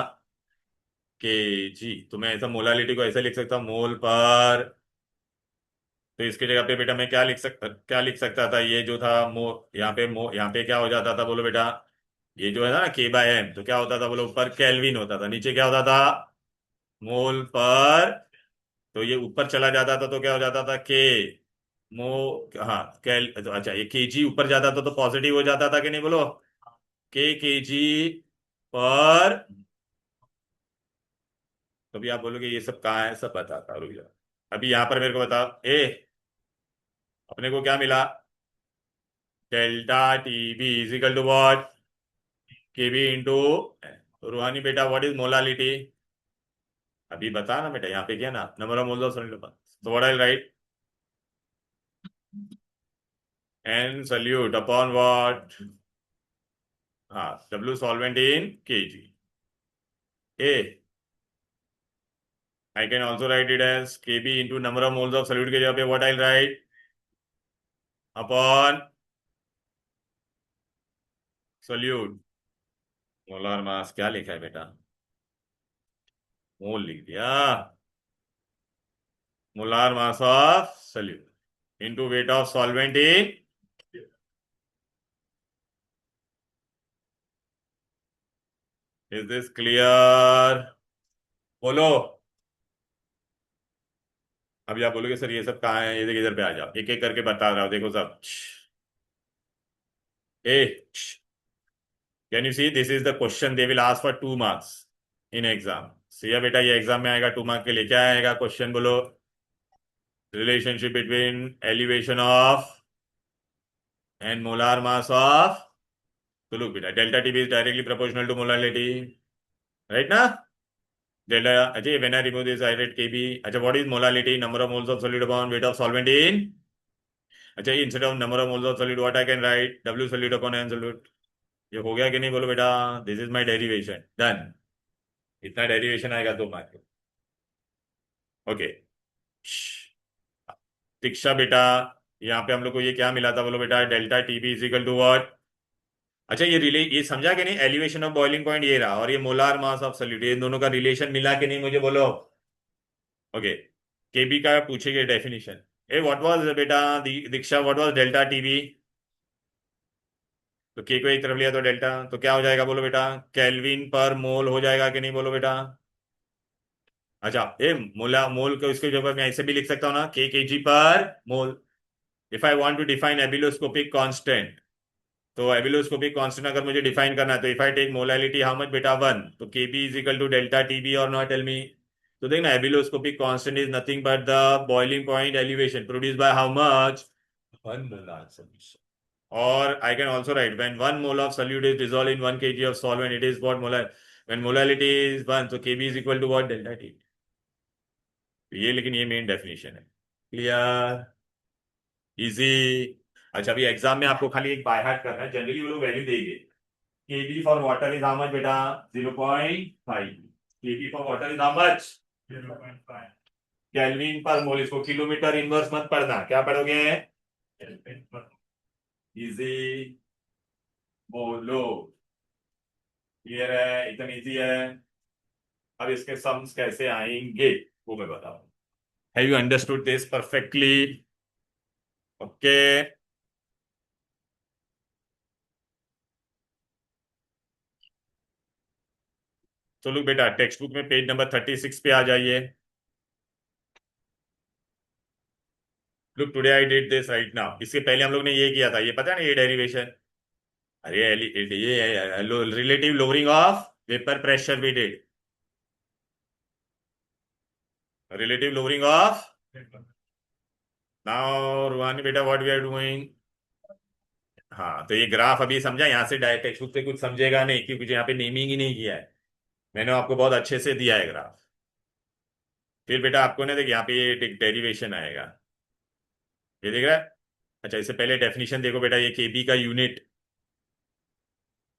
केजी। तो मैं ऐसा मोलालिटी को ऐसे लिख सकता हूँ, मोल पर। तो इसकी जगह पे बेटा मैं क्या लिख सकता था? ये जो था मो, यहाँ पे क्या हो जाता था बोलो बेटा? ये जो है ना के बाय एम, तो क्या होता था बोलो? ऊपर केल्विन होता था, नीचे क्या होता था? मोल पर। तो ये ऊपर चला जाता था तो क्या हो जाता था? के मो, हाँ कैल, तो अच्छा ये केजी ऊपर जाता था तो पॉजिटिव हो जाता था कि नहीं बोलो? के केजी पर। तो भी आप बोलोगे ये सब कहाँ है? सब बताता, रुक जाओ। अभी यहाँ पर मेरे को बताओ, अपने को क्या मिला? Delta TB is equal to what, KB into, Ruhani बेटा व्हाट इज मोलालिटी? अभी बता ना बेटा, यहाँ पे क्या ना, number of moles of solute, तो what I write, N solute upon what, हाँ W solvent in KG. Uh I can also write it as Kb into number of moles of solute के जगह पे what I'll write upon solute molar mass, क्या लिखा है बेटा, मोल लिख दिया, molar mass of solute into weight of solvent in, is this clear? बोलो। अभी आप बोलोगे सर ये सब कहाँ है, ये देखिए इधर पे आ जाओ, एक एक करके बता रहा हूँ, देखो सब। Uh can you see, this is the question they will ask for 2 marks in exam. Siya बेटा ये एग्जाम में आएगा 2 mark के लिए, क्या आएगा क्वेश्चन बोलो, relationship between elevation of and molar mass of, so look beta, delta Tb is directly proportional to molality, right ना, delta, अच्छा when I remove this I write Kb, अच्छा what is molality, number of moles of solid upon weight of solvent in, अच्छा instead of number of moles of solid what I can write, W solute upon N solute, ये हो गया कि नहीं बोलो बेटा, this is my derivation done, इतना डेरिवेशन आएगा 2 mark। ओके दीक्षा बेटा, यहाँ पे हम लोग को ये क्या मिला था बोलो बेटा, delta TB is equal to what, अच्छा ये समझा कि नहीं, एलिवेशन ऑफ बॉइलिंग पॉइंट ये रहा और ये मोलार मास ऑफ सॉल्यूट, ये दोनों का रिलेशन मिला कि नहीं मुझे बोलो। ओके केबी का पूछेंगे डेफिनेशन, ए व्हाट वाज बेटा दीक्षा, व्हाट वाज डेल्टा टीबी, तो के को एक तरफ लिया तो डेल्टा, तो क्या हो जाएगा बोलो बेटा, केल्विन पर मोल हो जाएगा कि नहीं बोलो बेटा। अच्छा ए मोला मोल को इसके जगह मैं ऐसे भी लिख सकता हूँ ना, के जी पर mole, if I want to define ebullioscopic constant, तो एबिलोस्कोपिक कांस्टेंट अगर मुझे डिफाइन करना है तो if I take molality how much बेटा 1, तो KB is equal to delta TB और नॉट टेल मी, तो देखना ebullioscopic constant is nothing but the boiling point elevation produce by how much 1 mole solution, और I can also write when 1 mole of solute is dissolve in 1 kg of solvent it is what molar, when molality is 1 तो KB is equal to what delta T, ये लेकिन ये मेन डेफिनेशन है, क्लियर, इजी। अच्छा अभी एग्जाम में आपको खाली एक बाय हार्ट करना है, जनरली वो लोग वैल्यू देंगे, kg for water is how much बेटा, 0.5, kg for water is how much 0.5, kelvin पर मोल, इसको किलोमीटर इनवर्स मत पढ़ना, क्या पढ़ोगे, इजी, बोलो, क्लियर है, इतना इजी है। अब इसके सम्स कैसे आएंगे वो मैं बताऊं, have you understood this perfectly, okay. चलो बेटा टेक्स्ट बुक में पेज नंबर 36 पे आ जाइए, look today I did this right now, इसके पहले हम लोग ने ये किया था, ये पता है ना ये डेरिवेशन, अरे ये relative lowering of vapour pressure we did, relative lowering of, now Ruhani बेटा व्हाट वी आर डूइंग, हाँ तो ये ग्राफ अभी समझा, यहाँ से डायरेक्ट टेक्स्ट बुक से कुछ समझेगा नहीं क्योंकि यहाँ पे नेमिंग ही नहीं किया है, मैंने आपको बहुत अच्छे से दिया है ग्राफ, फिर बेटा आपको ना देखिए यहाँ पे ये डेरिवेशन आएगा, ये देख रहा है, अच्छा इससे पहले डेफिनेशन देखो बेटा, ये केबी का यूनिट,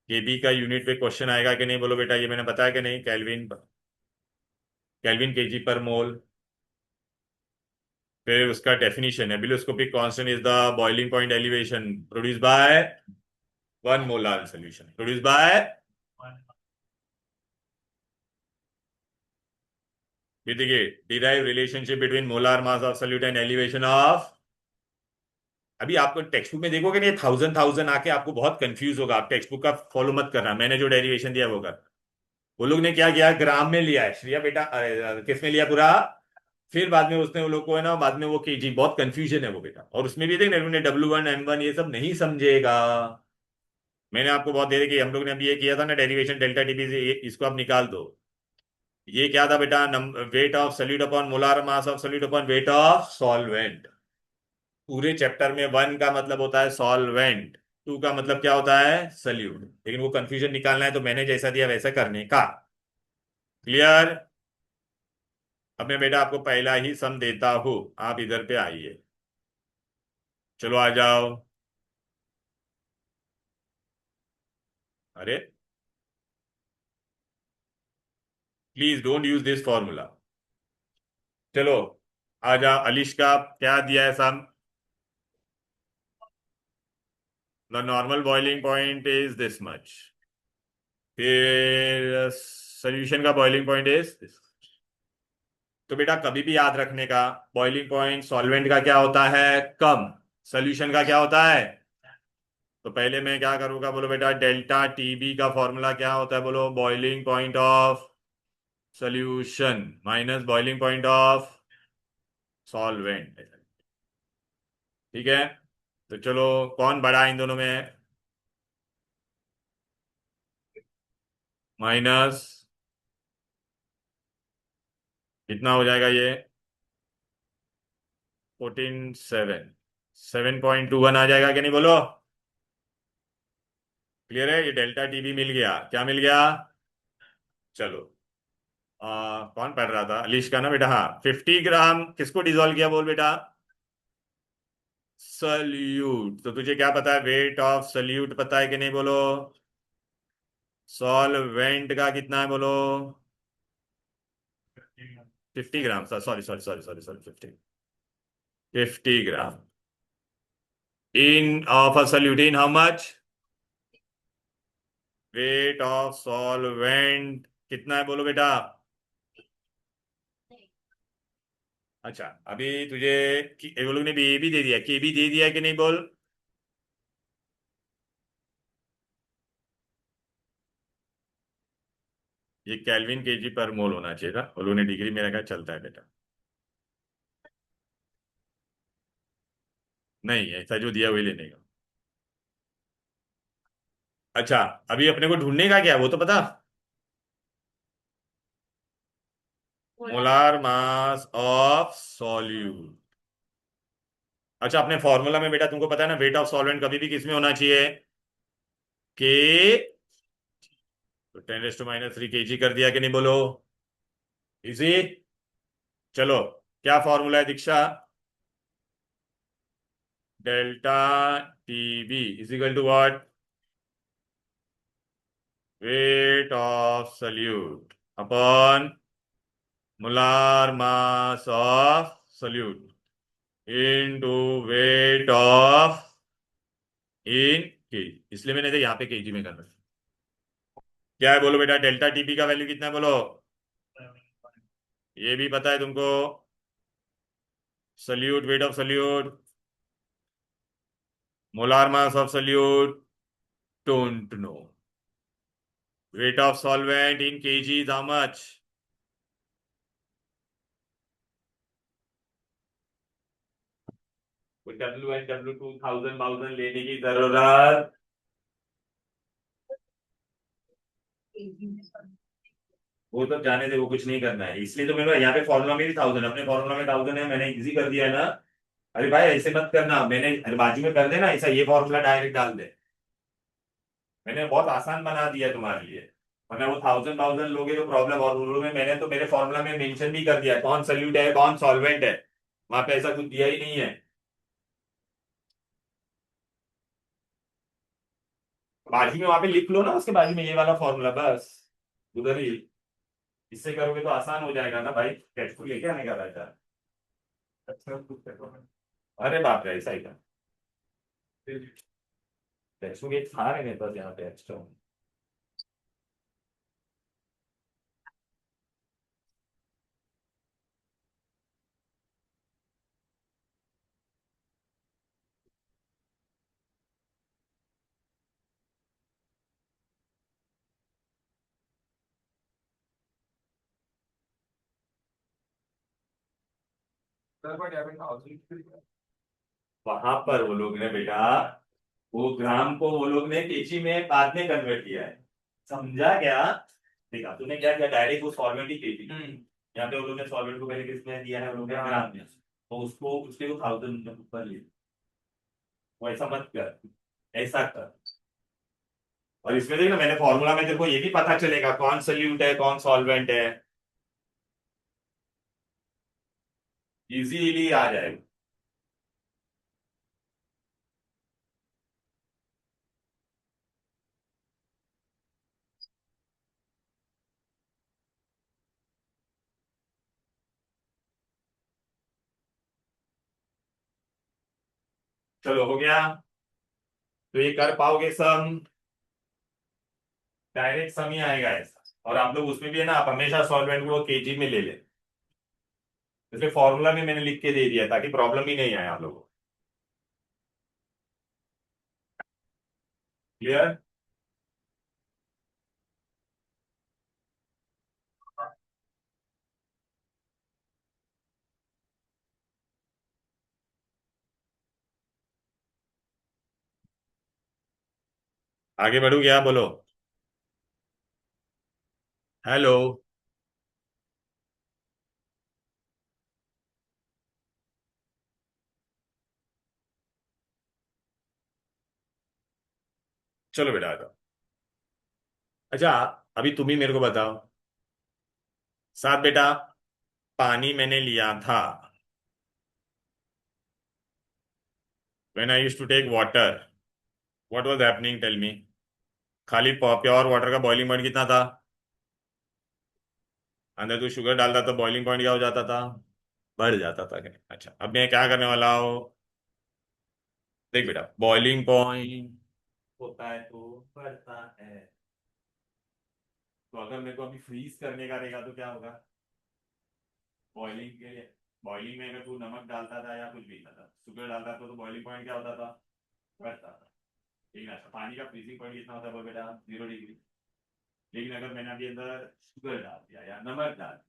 केबी का यूनिट पे क्वेश्चन आएगा कि नहीं बोलो बेटा, ये मैंने बताया कि नहीं, केल्विन, केल्विन केजी पर मोल, फिर उसका definition ebullioscopic constant is the boiling point elevation produce by 1 molar solution, produce by, ये देखिए derive relationship between molar mass of solute and elevation of, अभी आपको टेक्स्ट बुक में देखोगे नहीं, थाउजेंड थाउजेंड आके आपको बहुत कंफ्यूज होगा, आप टेक्स्ट बुक का फॉलो मत करना, मैंने जो डेरिवेशन दिया वो कर, वो लोग ने क्या किया ग्राम में लिया है श्रिया बेटा, किस में लिया पूरा, फिर बाद में उसने वो लोग को है ना, बाद में वो केजी, बहुत कंफ्यूजन है वो बेटा, और उसमें भी देख ना W1 M1 ये सब नहीं समझेगा, मैंने आपको बहुत दे दी कि हम लोग ने अभी ये किया था ना डेरिवेशन डेल्टा टीबी से, इसको आप निकाल दो, ये क्या था बेटा, weight of solute upon molar mass of solute upon weight of solvent, पूरे चैप्टर में वन का मतलब होता है सॉल्वेंट, टू का मतलब क्या होता है सल्यूट, लेकिन वो कंफ्यूजन निकालना है तो मैंने जैसा दिया वैसा करने का। क्लियर? अब मैं बेटा आपको पहला ही सम देता हूं, आप इधर पे आइए, चलो आ जाओ। अरे please don't use this formula. चलो आ जाओ, अलिश का क्या दिया है sum? The normal boiling point is this much, फिर सोल्यूशन का बॉइलिंग पॉइंट इज दिस। तो बेटा कभी भी याद रखने का, बॉइलिंग पॉइंट सॉल्वेंट का क्या होता है कम, सोल्यूशन का क्या होता है। तो पहले मैं क्या करूंगा बोलो बेटा, डेल्टा टीबी का फॉर्मूला क्या होता है बोलो, boiling point of solution minus boiling point of solvent. ठीक है, तो चलो कौन बड़ा है इन दोनों में, माइनस कितना हो जाएगा ये, 14 7, 7.21 आ जाएगा कि नहीं बोलो। क्लियर है, ये डेल्टा टीबी मिल गया, क्या मिल गया। चलो कौन पढ़ रहा था, अलीश का ना बेटा, हाँ 50 ग्राम किसको डिजोल्व किया बोल बेटा, सल्यूट। तो तुझे क्या पता है, वेट ऑफ सल्यूट पता है कि नहीं बोलो, सॉल्वेंट का कितना है बोलो, 50 gram, sorry sorry sorry sorry sorry 50 gram in of a solute in how much, weight of solvent कितना है बोलो बेटा। अच्छा अभी तुझे ये लोग ने बी भी दे दिया, के भी दे दिया है कि नहीं बोल। ये केल्विन केजी पर मोल होना चाहिए था, वो लोगों ने डिग्री में रखा, चलता है बेटा। नहीं ऐसा जो दिया वही लेने का। अच्छा अभी अपने को ढूंढने का क्या है, वो तो पता, मोलार मास ऑफ सॉल्यूट। अच्छा अपने फॉर्मूला में बेटा तुमको पता है ना, वेट ऑफ सॉल्वेंट कभी भी किसमें होना चाहिए, के, तो 10⁻³ kg कर दिया कि नहीं बोलो, इजी। चलो क्या फॉर्मूला है Diksha, delta TB is equal to what, weight of solute upon molar mass of solute into weight of in KG, इसलिए मैंने तो यहाँ पे केजी में करना। क्या है बोलो बेटा, डेल्टा टीपी का वैल्यू कितना है बोलो, ये भी पता है तुमको, solute weight of solute, molar mass of solute don't know, weight of solvent in KG is how much, W two thousand लेने की जरूरत, वो तो जाने दे, वो कुछ नहीं करना है, इसलिए तो मेरे यहाँ पे फॉर्मुला में भी 1000, अपने फॉर्मुला में 1000 है, मैंने इजी कर दिया है ना। अरे भाई ऐसे मत करना, मैंने अरे बाजू में कर देना ऐसा, ये फॉर्मूला डायरेक्ट डाल दे, मैंने बहुत आसान बना दिया तुम्हारे लिए, वरना वो 1000 लोगे तो प्रॉब्लम, और उन लोगों में मैंने तो मेरे फॉर्मूला में मेंशन भी कर दिया है, कौन सल्यूट है कौन सॉल्वेंट है, वहां पे ऐसा कुछ दिया ही नहीं है। बाजू में वहां पे लिख लो ना, उसके बाजू में ये वाला फॉर्मूला बस, उधर ही, इससे करोगे तो आसान हो जाएगा ना भाई, टेक्स्ट लेके आने का रहता है। अच्छा कुछ देखो। अरे बाप रे ऐसा ही था, टेक्स्ट बुक एक था मेरे पास यहाँ पे एक्स्ट्रा। वहां पर वो लोग ने बेटा, वो ग्राम को वो लोग ने केजी में बाद में कन्वर्ट किया है, समझा क्या। देखा तूने क्या किया, डायरेक्ट वो सॉल्वेंट ही केजी, यहाँ पे वो लोग ने सॉल्वेंट को पहले किसमें दिया है, वो लोग ने ग्राम में, तो उसको उसके वो 1000 ऊपर लिए, वो ऐसा मत कर, ऐसा कर। और इसमें देख ना, मैंने फॉर्मूला में तेरे को ये भी पता चलेगा कौन सोल्यूट है कौन सॉल्वेंट है, इजीली आ जाएगा। चलो हो गया। तो ये कर पाओगे सम, डायरेक्ट सम ही आएगा ऐसा। और आप लोग उसमें भी है ना, आप हमेशा सॉल्वेंट को केजी में ले ले, इसलिए फॉर्मूला में मैंने लिख के दे दिया ताकि प्रॉब्लम ही नहीं आए आप लोगों को। क्लियर? आगे बढ़ू क्या, बोलो। हेलो। चलो बेटा आ जाओ। अच्छा, अभी तुम ही मेरे को बताओ। साथ बेटा, पानी मैंने लिया था, when I used to take water, what was happening, tell me. खाली प्योर वाटर का बॉइलिंग पॉइंट कितना था? अंदर तू शुगर डालता तो बॉइलिंग पॉइंट क्या हो जाता था? बढ़ जाता था क्या? अच्छा, अब मैं क्या करने वाला हूँ, देख बेटा, बॉइलिंग पॉइंट होता है तो बढ़ता है। तो अगर मेरे को अभी फ्रीज करने का रहेगा तो क्या होगा? बॉइलिंग के लिए, बॉइलिंग में अगर तू नमक डालता था या कुछ भी था, शुगर डालता था तो बॉइलिंग पॉइंट क्या होता था? बढ़ता था। ठीक है, अच्छा, पानी का फ्रीजिंग पॉइंट कितना होता है बोल बेटा? 0 डिग्री। लेकिन अगर मैंने अभी अंदर शुगर डाल दिया या नमक डाल दिया,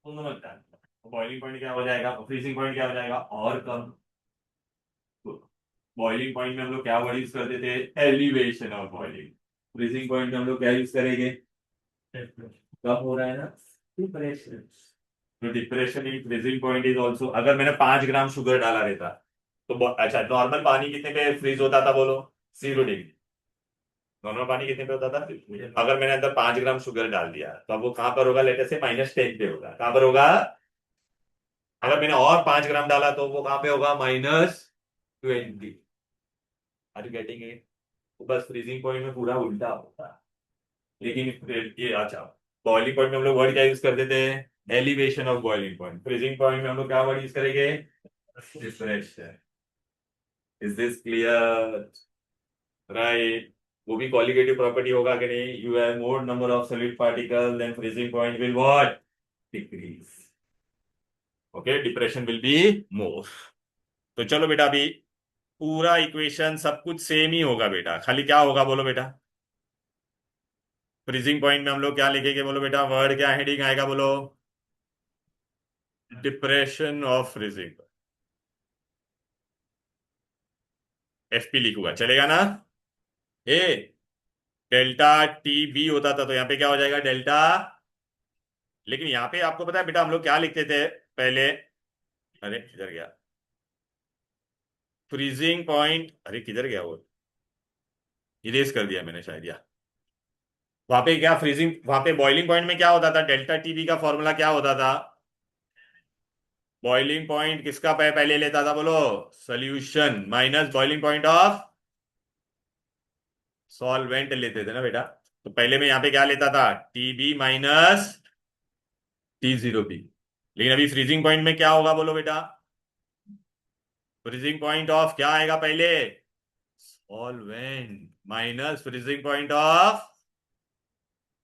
तो नमक डाल दिया तो बॉइलिंग पॉइंट क्या हो जाएगा, फ्रीजिंग पॉइंट क्या हो जाएगा, और कम। बॉइलिंग पॉइंट में हम लोग क्या वर्ड यूज करते थे? Elevation of boiling. Freezing point में हम लोग क्या यूज करेंगे? कब हो रहा है ना, डिप्रेशन। तो depression in freezing point is also, अगर मैंने 5 ग्राम शुगर डाला रहता तो अच्छा, नॉर्मल पानी कितने पे फ्रीज होता था बोलो? 0 डिग्री। नॉर्मल पानी कितने पे होता था? अगर मैंने अंदर 5 ग्राम शुगर डाल दिया तो अब वो कहां पर होगा? लेटर से -10 पे होगा। कहां पर होगा? अगर मैंने और 5 ग्राम डाला तो वो कहां पे होगा? -20। Are you getting it? तो बस फ्रीजिंग पॉइंट में पूरा उल्टा होता है। लेकिन ये अच्छा, बॉइलिंग पॉइंट में हम लोग वर्ड क्या यूज करते थे? Elevation of boiling point. Freezing point में हम लोग क्या वर्ड यूज करेंगे? Depression. Is this clear? Right. वो भी क्वालिटेटिव प्रॉपर्टी होगा कि नहीं? You have more number of solid particle then freezing point will what? Decrease. Okay, depression will be more. तो चलो बेटा, अभी पूरा इक्वेशन सब कुछ सेम ही होगा बेटा, खाली क्या होगा बोलो बेटा? फ्रीजिंग पॉइंट में हम लोग क्या लिखेंगे बोलो बेटा? वर्ड क्या हेडिंग आएगा बोलो? Depression of freezing. एफपी लिखूंगा, चलेगा ना? ए, डेल्टा टी बी होता था तो यहाँ पे क्या हो जाएगा? डेल्टा। लेकिन यहाँ पे आपको पता है बेटा हम लोग क्या लिखते थे पहले? अरे किधर गया फ्रीजिंग पॉइंट? अरे किधर गया वो? इरेज कर दिया मैंने शायद, या वहां पे क्या फ्रीजिंग, वहां पे बॉइलिंग पॉइंट में क्या होता था? डेल्टा टीबी का फॉर्मूला क्या होता था? बॉइलिंग पॉइंट किसका पहले लेता था बोलो? Solution minus boiling point of solvent लेते थे ना बेटा। तो पहले मैं यहाँ पे क्या लेता था? TB minus T0 B. लेकिन अभी फ्रीजिंग पॉइंट में क्या होगा बोलो बेटा? फ्रीजिंग पॉइंट ऑफ क्या आएगा पहले? Solvent minus freezing point of,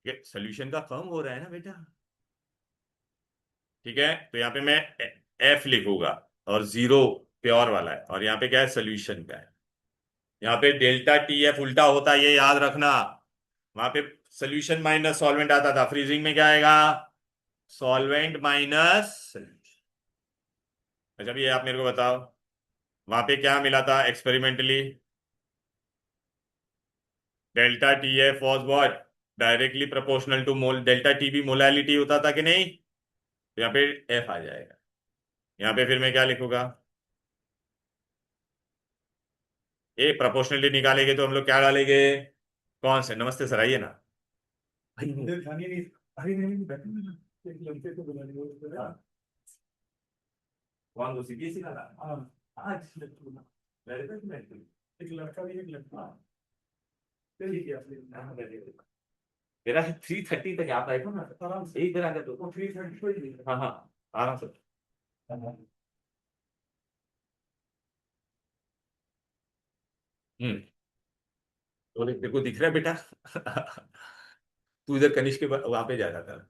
solution का कम हो रहा है ना बेटा। ठीक है, तो यहाँ पे मैं एफ लिखूंगा, और 0 प्योर वाला है, और यहाँ पे क्या है? सोल्यूशन का है। यहाँ पे डेल्टा टी एफ उल्टा होता है, ये याद रखना। वहां पे सोल्यूशन माइनस सॉल्वेंट आता था, फ्रीजिंग में क्या आएगा? Solvent minus solution. अच्छा, अभी ये आप मेरे को बताओ, वहां पे क्या मिला था experimentally? Delta T F was what? Directly proportional to mole, delta T B molality होता था कि नहीं? तो यहाँ पे एफ आ जाएगा। यहाँ पे फिर मैं क्या लिखूंगा? ए प्रोपोर्शनली निकालेंगे तो हम लोग क्या डालेंगे, कौन से, नमस्ते सर आइए ना। हाँ, कौन, सीबीएसई का था? आज वेरी गुड, एक लड़का भी एक लड़का। ठीक है हाँ, मेरा 3:30 तक आप आएगा ना आराम से, इधर आ जाओ तो 3:30। हाँ हाँ आराम से। हम्म, बोले तेरे को दिख रहा है बेटा? तू इधर कनिष्क के वहां पे जा रहा था।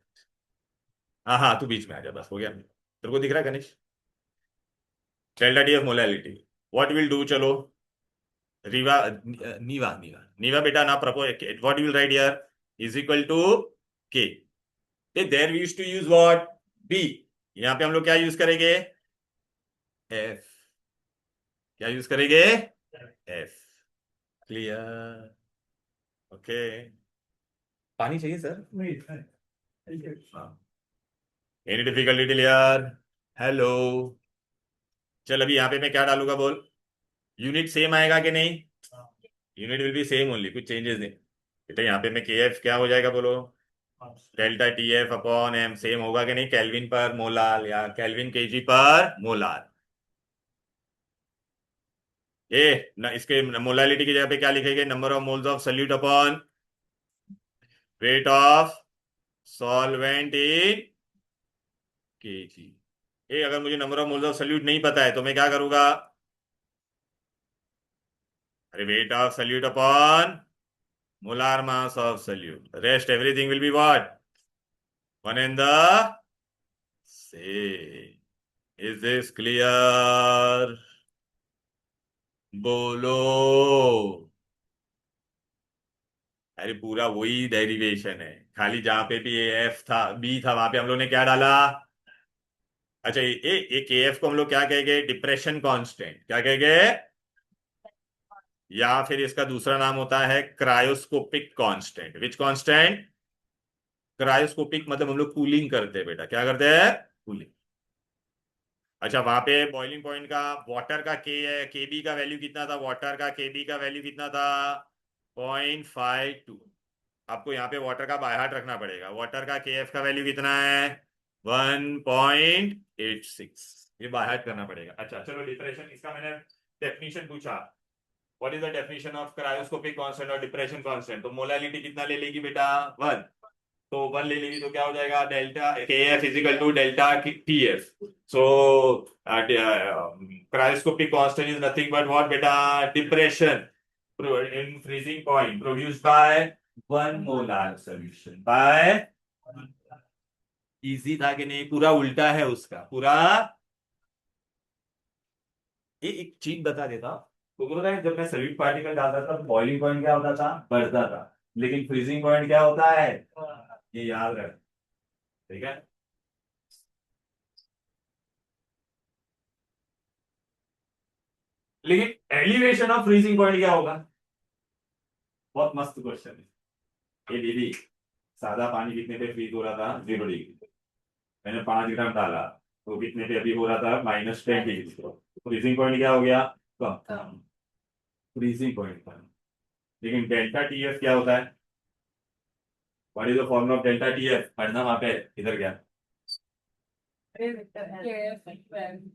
हाँ हाँ तू बीच में आ जा, बस हो गया, तेरे को दिख रहा है Kanishk. Delta T of molality, what will do, चलो रीवा, नीवा नीवा नीवा बेटा ना propose, what will write here, is equal to K, there we used to use what, B, यहाँ पे हम लोग क्या यूज करेंगे, एफ, क्या यूज करेंगे, एफ, क्लियर, ओके, पानी चाहिए सर, नहीं हाँ, एनी डिफिकल्टी टिल यार, हेलो, चल अभी यहाँ पे मैं क्या डालूंगा बोल, यूनिट सेम आएगा कि नहीं, unit will be same only, कुछ चेंजेस नहीं बेटा, यहाँ पे मैं के एफ क्या हो जाएगा बोलो, delta T F upon M, same होगा कि नहीं, केल्विन पर मोलार या केल्विन केजी पर मोलार, ये ना इसके मोलालिटी की जगह पे क्या लिखेंगे, number of moles of solute upon weight of solvent in KG. ये अगर मुझे number of moles of salute नहीं पता है तो मैं क्या करूंगा, अरे wait of solute upon molar mass of salute, rest everything will be what, one and the same, is this clear, बोलो, अरे पूरा वही डेरिवेशन है, खाली जहां पे भी ए एफ था, बी था, वहां पे हम लोग ने क्या डाला, अच्छा ये के एफ को हम लोग क्या कहेंगे, डिप्रेशन कांस्टेंट, क्या कहेंगे, या फिर इसका दूसरा नाम होता है क्रायोस्कोपिक कांस्टेंट, विच कांस्टेंट, क्रायोस्कोपिक मतलब हम लोग कूलिंग करते हैं बेटा, क्या करते हैं, कूलिंग। अच्छा वहां पे बॉइलिंग पॉइंट का वाटर का के बी का वैल्यू कितना था, वाटर का के बी का वैल्यू कितना था, 0.52, आपको यहाँ पे वाटर का बाय हार्ट रखना पड़ेगा, वाटर का के एफ का वैल्यू कितना है, 1.86, ये बाय हार्ट करना पड़ेगा। अच्छा चलो डिप्रेशन, इसका मैंने डेफिनेशन पूछा, what is the definition of cryoscopic constant और डिप्रेशन कांस्टेंट, तो मोलालिटी कितना ले लेगी बेटा, 1, तो 1 ले लेगी तो क्या हो जाएगा, delta K F is equal to delta T F, so cryoscopic constant is nothing but what बेटा, depression in freezing point produced by 1 molar solution by, easy था कि नहीं, पूरा उल्टा है उसका पूरा। ये एक चीज बता देता हूँ, तो पता है जब मैं सॉलिड पार्टिकल डालता था बॉइलिंग पॉइंट क्या होता था, बढ़ता था, लेकिन फ्रीजिंग पॉइंट क्या होता है, ये याद रख, ठीक है। लेकिन एलिवेशन ऑफ फ्रीजिंग पॉइंट क्या होगा, बहुत मस्त क्वेश्चन है ये दीदी, सादा पानी कितने पे फ्रीज हो रहा था, 0 डिग्री, मैंने 5 ग्राम डाला तो कितने पे अभी हो रहा था, -10 डिग्री, फ्रीजिंग पॉइंट क्या हो गया, कम, फ्रीजिंग पॉइंट कम। लेकिन डेल्टा टी एफ क्या होता है, what is the formula of delta T F, पढ़ना वहां पे, इधर गया,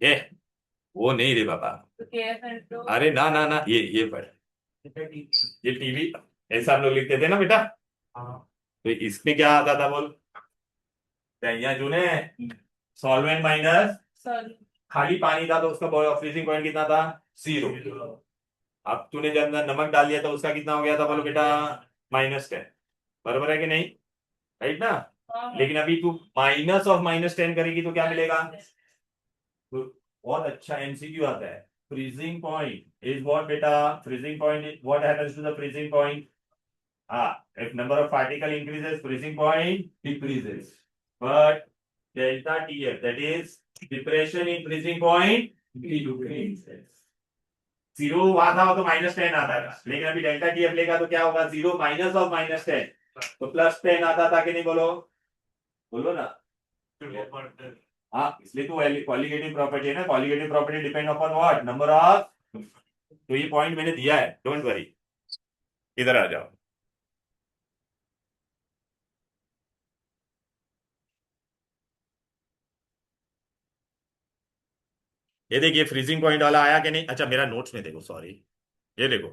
ये वो नहीं रे बाबा, अरे ना ना ना, ये पढ़, ये टीवी, ऐसा हम लोग लिखते थे ना बेटा, तो इसमें क्या आता था बोल, यहाँ जो है सॉल्वेंट माइनस खाली पानी था तो उसका फ्रीजिंग पॉइंट कितना था, 0, अब तूने जब नमक डाल दिया तो उसका कितना हो गया था बोलो बेटा, -10, बराबर है कि नहीं, राइट ना, लेकिन अभी तू -10 करेगी तो क्या मिलेगा, तो बहुत अच्छा एमसीक्यू आता है, फ्रीजिंग पॉइंट इज व्हाट बेटा, freezing point is what happens to the freezing point, if number of particle increases freezing point decreases, but delta TF, that is depression in freezing point, decreases। 0 वहां था तो -10 आता था, लेकिन अभी डेल्टा टी एफ लेगा तो क्या होगा, 0 माइनस ऑफ -10, तो +10 आता था कि नहीं, बोलो बोलो ना, हाँ इसलिए तो क्वालिटेटिव प्रॉपर्टी है ना, qualitative property depend upon what, number of तो ये पॉइंट मैंने दिया है, डोंट वरी। इधर आ जाओ। ये देखिए फ्रीजिंग पॉइंट वाला आया कि नहीं? अच्छा मेरा नोट्स में देखो, सॉरी। ये देखो।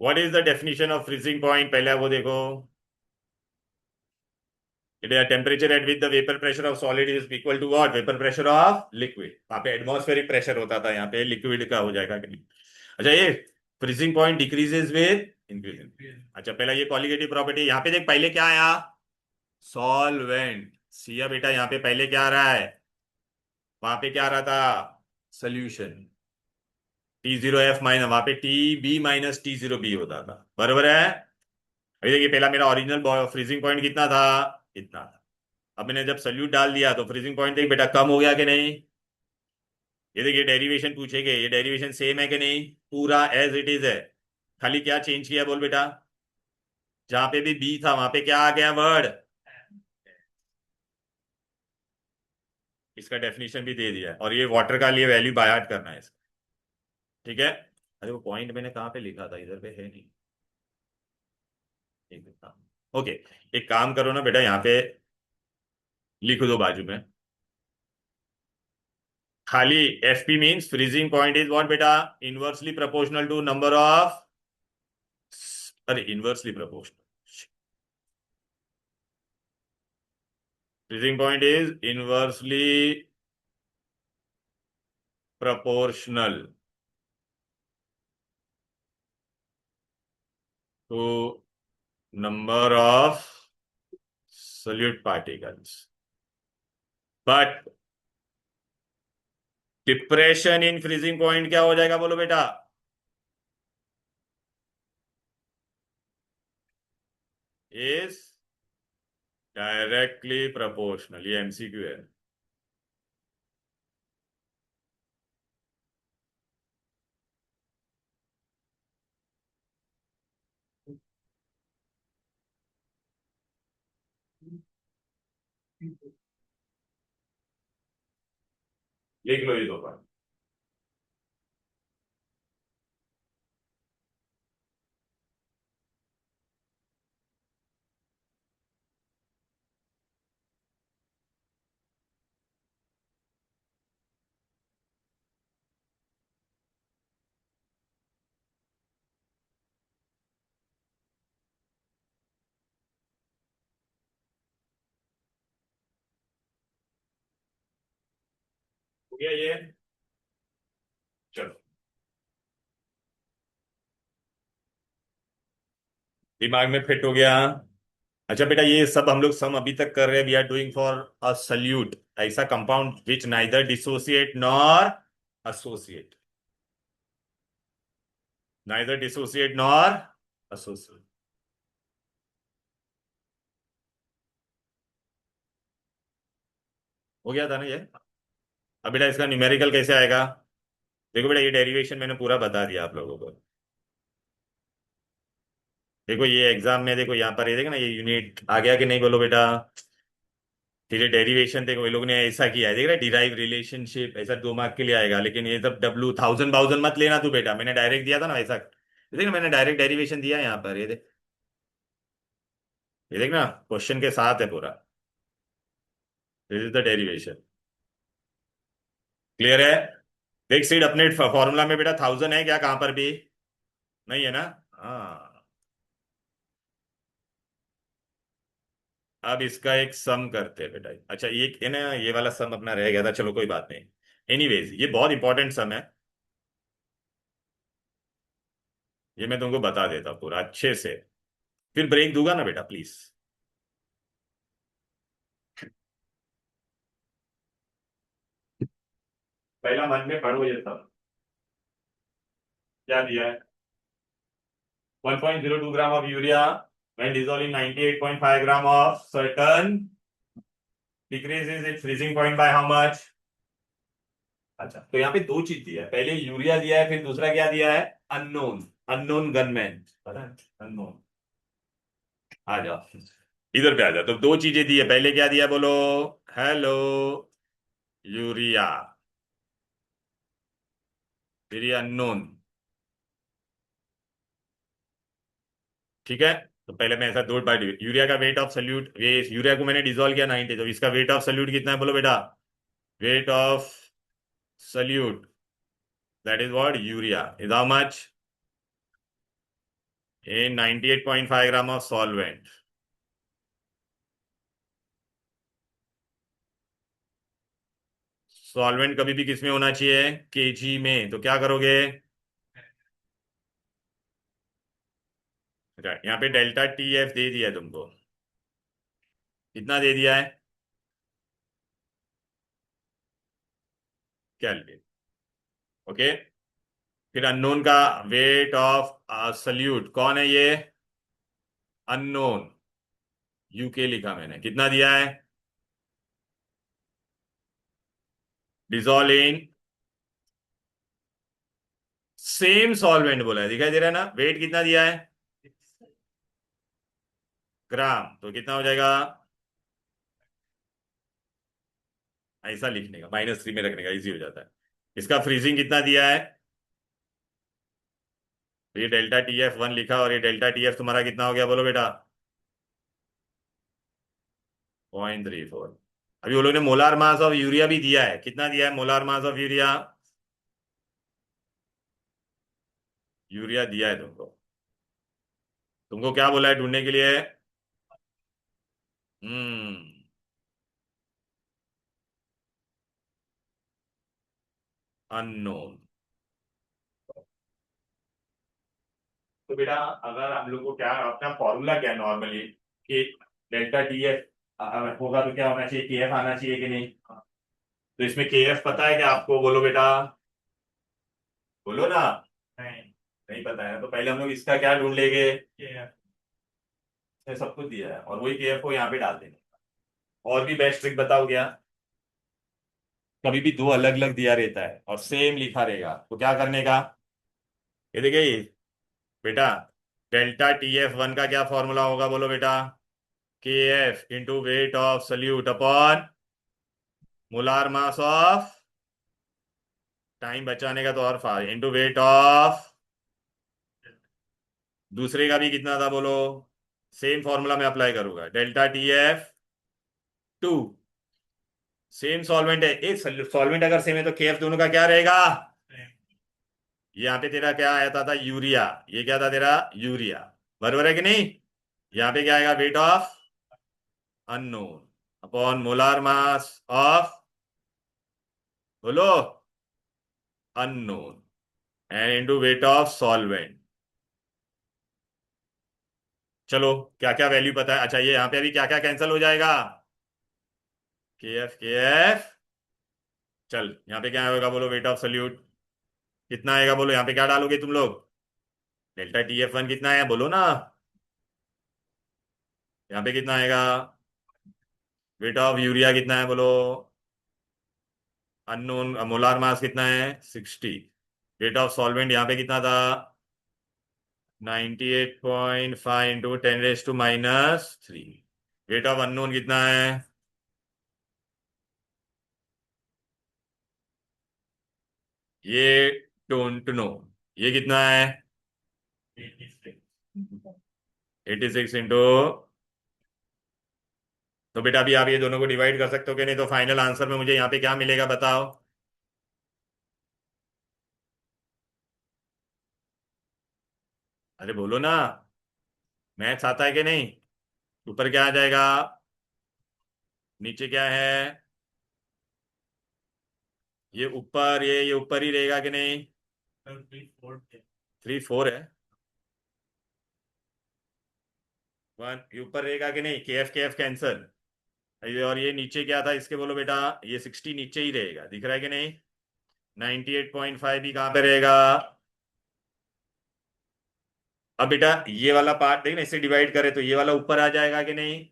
What is the definition of freezing point, पहले वो देखो। It is temperature at which the vapour pressure of solid is equal to what? Vapour pressure of liquid. वहां पे एटमॉस्फेरिक प्रेशर होता था, यहाँ पे लिक्विड का हो जाएगा कि नहीं? अच्छा ये freezing point decreases with increasing. अच्छा पहला ये कॉलिगेटिव प्रॉपर्टी, यहाँ पे देख पहले क्या आया? सॉल्वेंट। सिया बेटा यहाँ पे पहले क्या आ रहा है? वहां पे क्या आ रहा था? सोल्यूशन। T0F माइनस, वहां पे T B - T0B होता था, बरोबर है? अभी देखिए पहला मेरा ओरिजिनल फ्रीजिंग पॉइंट कितना था? इतना था। अब मैंने जब सल्यूट डाल दिया तो फ्रीजिंग पॉइंट देख बेटा कम हो गया कि नहीं? ये देखिए डेरिवेशन पूछेगे, ये डेरिवेशन सेम है कि नहीं? पूरा एज इट इज है। खाली क्या चेंज किया बोल बेटा? जहां पे भी बी था वहां पे क्या आ गया वर्ड? इसका डेफिनेशन भी दे दिया है, और ये वाटर का लिए वैल्यू बाय हार्ट करना है इसका। ठीक है। अरे वो पॉइंट मैंने कहाँ पे लिखा था, इधर पे है नहीं। एक मिनट। ओके। एक काम करो ना बेटा, यहाँ पे लिख दो बाजू में खाली। F P means freezing point is what बेटा? Inversely proportional to number of, अरे inversely proportional. Freezing point is inversely proportional to number of solute particles, but depression in freezing point क्या हो जाएगा बोलो बेटा? Is directly proportional. ये एमसीक्यू है। लिख लो ये दो बार। हो गया ये? चलो, दिमाग में फिट हो गया। अच्छा बेटा ये सब हम लोग सम अभी तक कर रहे हैं, we are doing for a solute, ऐसा compound which neither dissociate nor associate, neither dissociate nor associate. हो गया था ना ये? अब बेटा इसका न्यूमेरिकल कैसे आएगा? देखो बेटा ये डेरिवेशन मैंने पूरा बता दिया आप लोगों को। देखो ये एग्जाम में देखो यहाँ पर ये देखो ना, ये यूनिट आ गया कि नहीं बोलो बेटा? ठीक है डेरिवेशन देखो ये लोग ने ऐसा किया है, देख रहे डिराइव रिलेशनशिप, ऐसा 2 मार्क के लिए आएगा, लेकिन ये सब डब्लू थाउजेंड बाउजेंड मत लेना तू बेटा, मैंने डायरेक्ट दिया था ना वैसा। ये देख ना मैंने डायरेक्ट डेरिवेशन दिया है यहाँ पर, ये देख। ये देख ना क्वेश्चन के साथ है पूरा। This is the derivation. Clear है? देख सीड अपने फॉर्मूला में बेटा थाउजेंड है क्या कहाँ पर भी? नहीं है ना? हाँ। अब इसका एक सम करते हैं बेटा। अच्छा ये है ना, ये वाला सम अपना रह गया था, चलो कोई बात नहीं। एनीवेज ये बहुत इंपॉर्टेंट सम है, ये मैं तुमको बता देता हूँ पूरा अच्छे से। फिर ब्रेक दूंगा ना बेटा प्लीज। पहला मन में पढ़ो ये सब। क्या दिया है? 1.02 gram of urea when dissolved in 98.5 gram of certain decreases its freezing point by how much? अच्छा तो यहाँ पे दो चीज दिया है, पहले यूरिया दिया है, फिर दूसरा क्या दिया है? अननोन। अननोन गनमैन, पता है? अननोन। आ जाओ इधर पे आ जाओ। तो दो चीजें दी है, पहले क्या दिया बोलो? हेलो। यूरिया, फिर ये अननोन। ठीक है, तो पहले मैं ऐसा दो बार यूरिया का वेट ऑफ सल्यूट, ये यूरिया को मैंने डिसॉल्व किया 90, तो इसका वेट ऑफ सल्यूट कितना है बोलो बेटा? Wait of salute, that is what, urea is how much? in 98.5 gram of solvent. Solvent कभी भी किस में होना चाहिए? केजी में। तो क्या करोगे? अच्छा, यहाँ पे डेल्टा टी एफ दे दिया है तुमको। कितना दे दिया है? केल्विन। ओके, फिर अननोन का वेट ऑफ सल्यूट कौन है ये? अननोन, यूके लिखा मैंने, कितना दिया है? डिजोल्व इन सेम सॉल्वेंट बोला है, दिखाई दे रहा है ना? वेट कितना दिया है? ग्राम, तो कितना हो जाएगा? ऐसा लिखने का, -3 में रखने का इजी हो जाता है। इसका फ्रीजिंग कितना दिया है? तो ये डेल्टा टी एफ वन लिखा, और ये डेल्टा टी एफ तुम्हारा कितना हो गया बोलो बेटा? 0.34। अभी वो लोग ने मोलार मास ऑफ यूरिया भी दिया है, कितना दिया है molar mass of urea? Urea दिया है तुमको। तुमको क्या बोला है ढूंढने के लिए? हम्म, अननोन। तो बेटा, अगर हम लोग को क्या अपना फॉर्मूला क्या नॉर्मली, कि डेल्टा टी एफ होगा तो क्या होना चाहिए? के एफ आना चाहिए कि नहीं? तो इसमें के एफ पता है क्या आपको? बोलो बेटा, बोलो ना। नहीं, नहीं पता है, तो पहले हम लोग इसका क्या ढूंढ लेंगे? KF। सब कुछ दिया है, और वही के एफ को यहाँ पे डाल देंगे। और भी बेस्ट ट्रिक बताओ क्या? कभी भी दो अलग अलग दिया रहता है और सेम लिखा रहेगा, तो क्या करने का? ये देखिए बेटा, डेल्टा टी एफ वन का क्या फॉर्मूला होगा बोलो बेटा? के F into weight of solute upon molar mass of, time बचाने का तो और फार, इंटू वेट ऑफ, दूसरे का भी कितना था बोलो? सेम फॉर्मूला में अप्लाई करूंगा, delta T F two, same solvent है, एक सॉल्वेंट अगर सेम है तो केएफ दोनों का क्या रहेगा? यहाँ पे तेरा क्या आया था यूरिया, ये क्या था तेरा? यूरिया, बराबर है कि नहीं? यहाँ पे क्या आएगा? Weight of unknown upon molar mass of, बोलो, unknown, and into weight of solvent. चलो, क्या क्या वैल्यू पता है? अच्छा, ये यहाँ पे अभी क्या क्या कैंसिल हो जाएगा? के एफ, चल यहाँ पे क्या होगा बोलो? वेट ऑफ सोल्यूट कितना आएगा बोलो? यहाँ पे क्या डालोगे तुम लोग? डेल्टा टी एफ वन कितना है बोलो ना? यहाँ पे कितना आएगा? वेट ऑफ यूरिया कितना है बोलो? अननोन, मोलार मास कितना है? 60। वेट ऑफ सॉल्वेंट यहाँ पे कितना था? 98.5 इंटू 10⁻⁻3। वेट ऑफ अननोन कितना है? ये डोंट नो, ये कितना है? 86 इंटू, तो बेटा अभी आप ये दोनों को डिवाइड कर सकते हो कि नहीं? तो फाइनल आंसर में मुझे यहाँ पे क्या मिलेगा बताओ? अरे बोलो ना, मैथ्स आता है कि नहीं? ऊपर क्या आ जाएगा? नीचे क्या है? ये ऊपर ही रहेगा कि नहीं? 3 4 है। वन, ये ऊपर रहेगा कि नहीं? के एफ कैंसल। और ये नीचे क्या था इसके बोलो बेटा? ये 60 नीचे ही रहेगा, दिख रहा है कि नहीं? 98.5 भी कहाँ पे रहेगा? अब बेटा ये वाला पार्ट देखना, इसे डिवाइड करे तो ये वाला ऊपर आ जाएगा कि नहीं?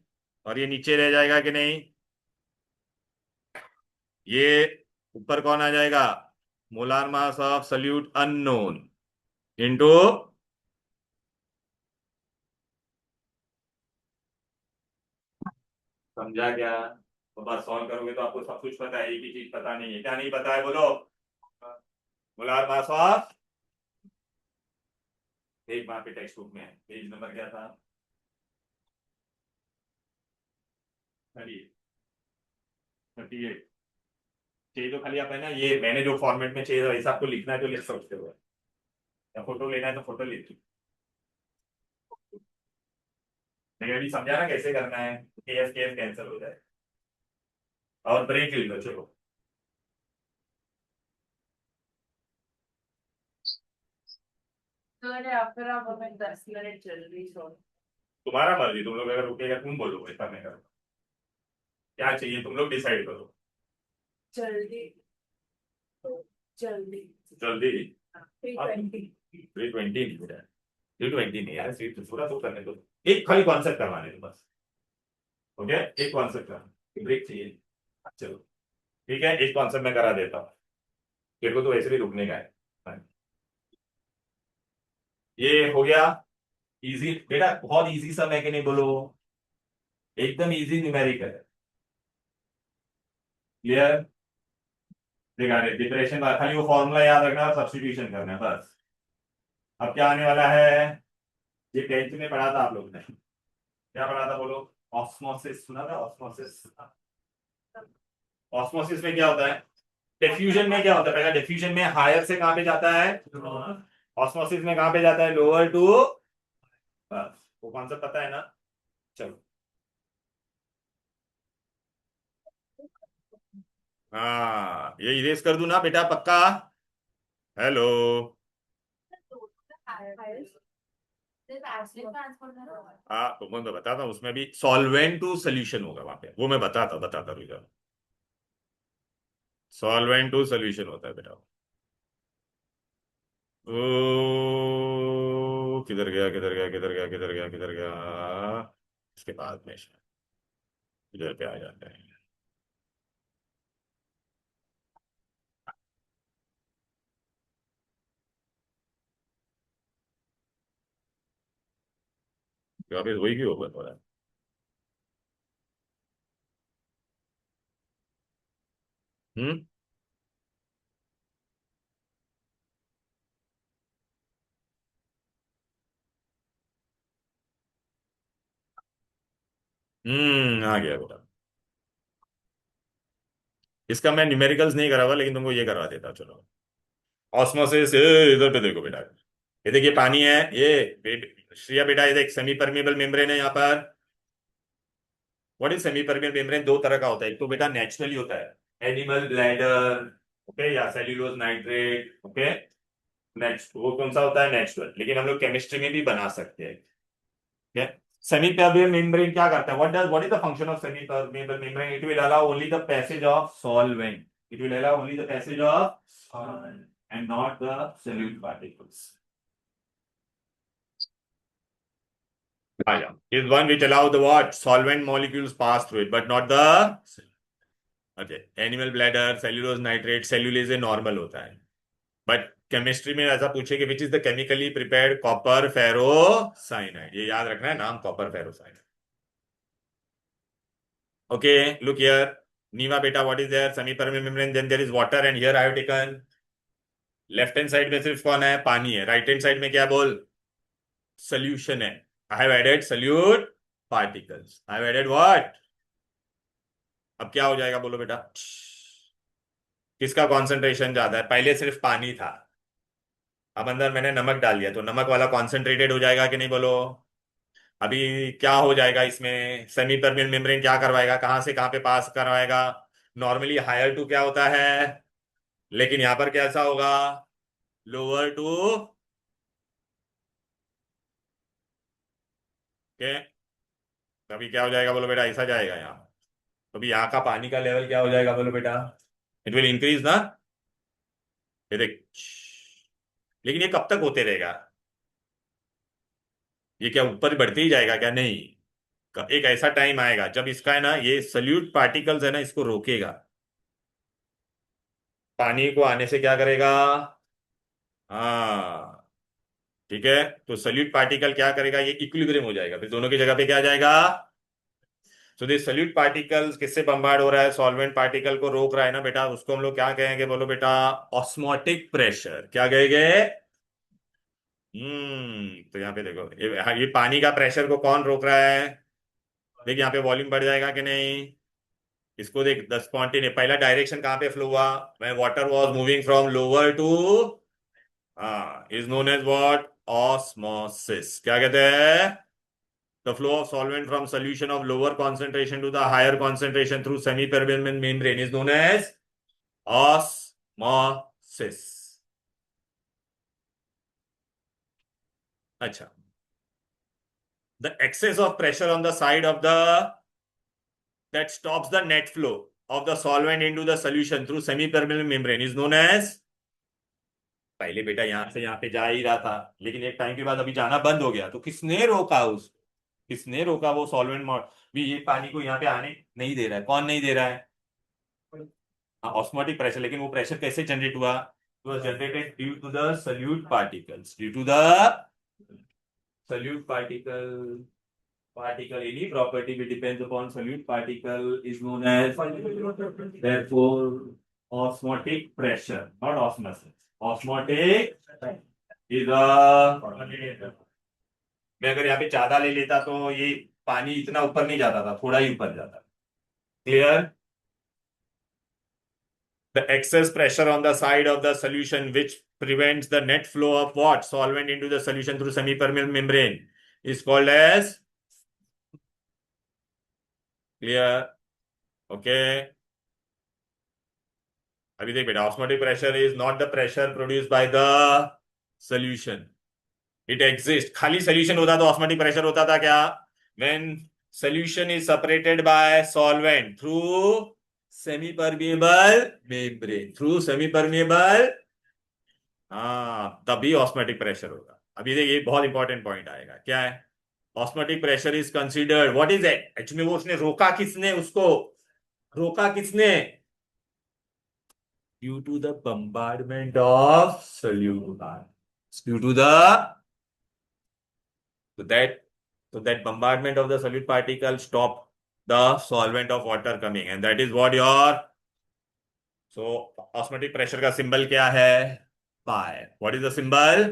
और ये नीचे रह जाएगा कि नहीं? ये ऊपर कौन आ जाएगा? Molar mass of salute unknown into, समझा क्या? तो बस सॉल्व करोगे तो आपको सब कुछ पता है, एक ही चीज पता नहीं है। क्या नहीं पता है बोलो? मुलार मासवाब, एक वहां पे टेक्स्ट बुक में है, पेज नंबर क्या था? 38। चाहिए तो खाली आप है ना, ये मैंने जो फॉर्मेट में चाहिए वैसा आपको लिखना है तो लिख सकते हो, या फोटो लेना है तो फोटो ले लो। लेकिन अभी समझा ना कैसे करना है, केएफ केएफ कैंसिल हो जाए। और ब्रेक ले लो चलो। तो या फिर आप हमें 10 मिनट जल्दी छोड़। तुम्हारा मर्जी, तुम लोग अगर रुकेगा तुम बोलो, ऐसा मैं करूँ। क्या चाहिए तुम लोग डिसाइड करो। जल्दी, तो जल्दी। जल्दी। 3:20। 320 नहीं है, 320 नहीं है, सीट पूरा तो करने दो। एक खाली कॉन्सेप्ट करवाने दो बस। ओके, एक कॉन्सेप्ट करना, ब्रेक चाहिए। चलो ठीक है, एक कॉन्सेप्ट मैं करा देता हूँ, तेरे को तो वैसे भी रुकने का है। ये हो गया इजी बेटा, बहुत इजी सा है कि नहीं बोलो? एकदम easy numerical. Clear? Regarded depression का खाली वो फॉर्मूला याद रखना और सब्स्टिट्यूशन करना है बस। अब क्या आने वाला है? ये 10th में पढ़ा था आप लोग ने, क्या पढ़ा था बोलो? ऑस्मोसिस सुना था? ऑस्मोसिस। ऑस्मोसिस में क्या होता है? डिफ्यूजन में क्या होता है? पहला डिफ्यूजन में हायर से कहां पे जाता है? ऑस्मोसिस में कहां पे जाता है? Lower to. बस वो कॉन्सेप्ट पता है ना? चलो। हाँ, ये इरेज कर दूं ना बेटा पक्का? हेलो। हाँ तो मैं तो बताता हूँ, उसमें भी सॉल्वेंट टू सोल्यूशन होगा वहां पे, वो मैं बताता बताता रुका। सॉल्वेंट टू सोल्यूशन होता है बेटा। ओ किधर गया किधर गया किधर गया किधर गया किधर गया? इसके बाद में शायद इधर पे आ जाते हैं। वापिस वही क्यों होगा थोड़ा? हम्म। आ गया बेटा। इसका मैं न्यूमेरिकल्स नहीं करा हुआ, लेकिन तुमको ये करवा देता चलो। ऑस्मोसिस, इधर पे देखो बेटा, ये देखिए पानी है ये। श्रिया बेटा, ये देख सेमी परमेबल मेम्ब्रेन है यहाँ पर। What is semi permeable membrane? दो तरह का होता है, एक तो बेटा नेचुरली होता है, एनिमल ब्लैडर, ओके, या सेल्यूलोज नाइट्रेट, ओके। नेक्स्ट वो कौन सा होता है? नेचुरल। लेकिन हम लोग केमिस्ट्री में भी बना सकते हैं, ठीक है। सेमी permeable membrane क्या करता है? What is the function of semi permeable membrane? It will allow only the passage of solvent. It will allow only the passage of solvent and not the solute particles. Is one which allow the what? Solvent molecules pass through it, but not the. Okay. Animal bladder, cellulose nitrate, cellulase normal होता है, बट केमिस्ट्री में ऐसा पूछे कि which is the chemically prepared copper ferrocyanide, ये याद रखना है नाम, copper ferrocyanide. Okay, look here, Niva बेटा, what is there? Semi permeable membrane, then there is water, and here I have taken left hand side में सिर्फ कौन है? पानी है। राइट हैंड साइड में क्या बोल? सोल्यूशन है। I have added solute particles. I have added what? अब क्या हो जाएगा बोलो बेटा? किसका कॉन्सेंट्रेशन ज्यादा है? पहले सिर्फ पानी था, अब अंदर मैंने नमक डाल दिया, तो नमक वाला कॉन्सेंट्रेटेड हो जाएगा कि नहीं बोलो? अभी क्या हो जाएगा इसमें? सेमी परमेबल मेम्ब्रेन क्या करवाएगा, कहां से कहां पे पास करवाएगा? नॉर्मली हायर टू क्या होता है, लेकिन यहां पर कैसा होगा? Lower to. के अभी क्या हो जाएगा बोलो बेटा? ऐसा जाएगा यहाँ, तो अभी यहाँ का पानी का लेवल क्या हो जाएगा बोलो बेटा? इट विल इंक्रीज ना। ये देख, लेकिन ये कब तक होते रहेगा? ये क्या ऊपर बढ़ते ही जाएगा क्या? नहीं, एक ऐसा टाइम आएगा जब इसका है ना, ये सल्यूट पार्टिकल्स है ना, इसको रोकेगा, पानी को आने से क्या करेगा? हाँ, ठीक है। तो सल्यूट पार्टिकल क्या करेगा? ये इक्विलिब्रियम हो जाएगा, फिर दोनों की जगह पे क्या आ जाएगा? सो दिस सॉल्यूट पार्टिकल्स किससे बम्बार्ड हो रहा है, सॉल्वेंट पार्टिकल को रोक रहा है ना बेटा, उसको हम लोग क्या कहेंगे, बोलो बेटा, ऑस्मोटिक प्रेशर। क्या कहेंगे? तो यहाँ पे देखो, ये पानी का प्रेशर को कौन रोक रहा है? देख यहाँ पे वॉल्यूम बढ़ जाएगा कि नहीं? इसको देख, द स्पॉन्टेनियस पहला डायरेक्शन कहाँ पे फ्लो हुआ, when water was moving from lower to is known as what, osmosis। क्या कहते हैं? The flow of solvent from solution of lower concentration to the higher concentration through semi-permeable membrane is known as osmosis। अच्छा, the excess of pressure on the side of the that stops the net flow of the solvent into the solution through semi-permeable membrane is known as, पहले बेटा यहां से यहां पे जा ही रहा था, लेकिन एक टाइम के बाद अभी जाना बंद हो गया, तो किसने रोका उसको? किसने रोका वो सॉल्वेंट भी ये पानी को यहाँ पे आने नहीं दे रहा है? कौन नहीं दे रहा है? Osmotic pressure. लेकिन वो प्रेशर कैसे जनरेट हुआ? Generated due to the solute particles, due to the solute particle any property which depends upon solute particle is known as, therefore, osmotic pressure, not osmosis, osmotic is a, मैं अगर यहाँ पे ज्यादा ले लेता तो ये पानी इतना ऊपर नहीं जाता था, थोड़ा ही ऊपर जाता। Clear? The excess pressure on the side of the solution which prevents the net flow of what, solvent into the solution through semi-permeable membrane is called as, clear? Okay, अभी देख बेटा, osmotic pressure is not the pressure produced by the solution, it exist. खाली सॉल्यूशन होता तो ऑस्मोटिक प्रेशर होता था क्या? When solution is separated by solvent through semi permeable membrane, through semi permeable, हाँ, तभी ऑस्मोटिक प्रेशर होगा। अभी देखिए बहुत इंपॉर्टेंट पॉइंट आएगा, क्या है? Osmotic pressure is considered, what is it actually, वो उसने रोका किसने, उसको रोका किसने? Due to the bombardment of solute particles. Due to the, so that so that bombardment of the solute particle stop the solvent of water coming, and that is what your, so osmotic pressure का symbol क्या है? Pi. What is the symbol?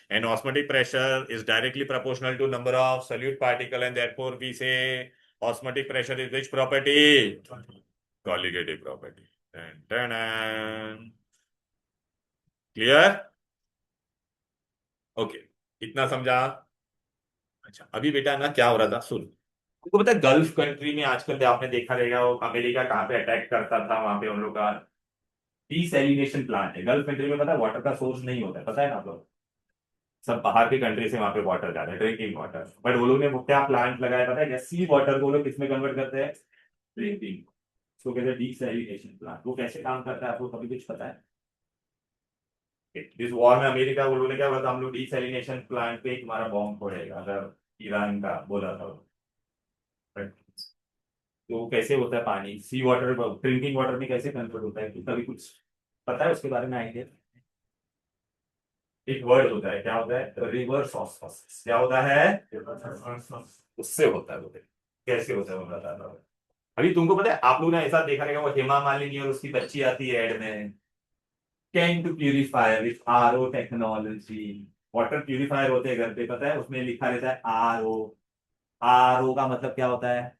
And osmotic pressure is directly proportional to number of solute particle, and therefore we say osmotic pressure is which property? Colligative property. Clear? Okay, इतना समझा? अच्छा, अभी बेटा ना क्या हो रहा था, सुन। तुमको पता है गल्फ कंट्री में आजकल आपने देखा रहेगा, वो अमेरिका कहाँ पे अटैक करता था, वहां पे उन लोग का डीसैलिनेशन प्लांट है। गल्फ कंट्री में पता है वाटर का सोर्स नहीं होता है, पता है ना आप लोग? सब बाहर की कंट्री से वहां पे वाटर जाता है, ड्रिंकिंग वाटर। बट वो लोग ने वो क्या प्लांट लगाया पता है? सी वाटर को वो लोग किसमें कन्वर्ट करते हैं? ड्रिंकिंग। उसको कहते हैं डीसैलिनेशन प्लांट। वो कैसे काम करता है, आपको कभी कुछ पता है? इस वॉर में अमेरिका वो लोगों ने क्या बोला था, हम लोग डीसैलिनेशन प्लांट पे हमारा बॉम्ब फोड़ेगा अगर ईरान का बोला था। तो कैसे होता है पानी, सी वाटर ड्रिंकिंग वाटर में कैसे कन्वर्ट होता है, कभी कुछ पता है उसके बारे में आइडिया? एक वर्ड होता है, क्या होता है? Reverse osmosis. क्या होता है? उससे होता है वो। कैसे होता है वो बताता हूँ। अभी तुमको पता है, आप लोग ने ऐसा देखा रहेगा, वो हेमा मालिनी और उसकी बच्ची आती है एड में, Kent purifier with RO technology. Water purifier होते हैं घर पे, पता है उसमें लिखा रहता है आरओ। आरओ का मतलब क्या होता है?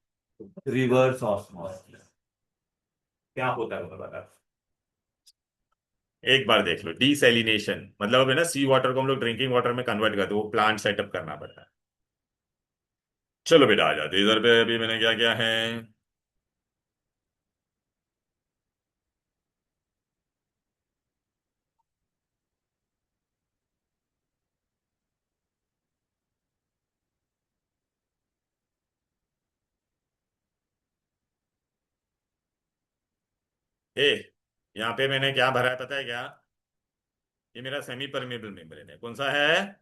Reverse osmosis. क्या होता है वो बता, एक बार देख लो। डीसैलिनेशन मतलब है ना, सी वाटर को हम लोग ड्रिंकिंग वाटर में कन्वर्ट करते, वो प्लांट सेटअप करना पड़ता है। चलो बेटा आ जाते इधर पे, अभी मैंने क्या क्या है। ए, यहाँ पे मैंने क्या भरा है पता है क्या? ये मेरा सेमी परमेबल मेम्ब्रेन है। कौन सा है?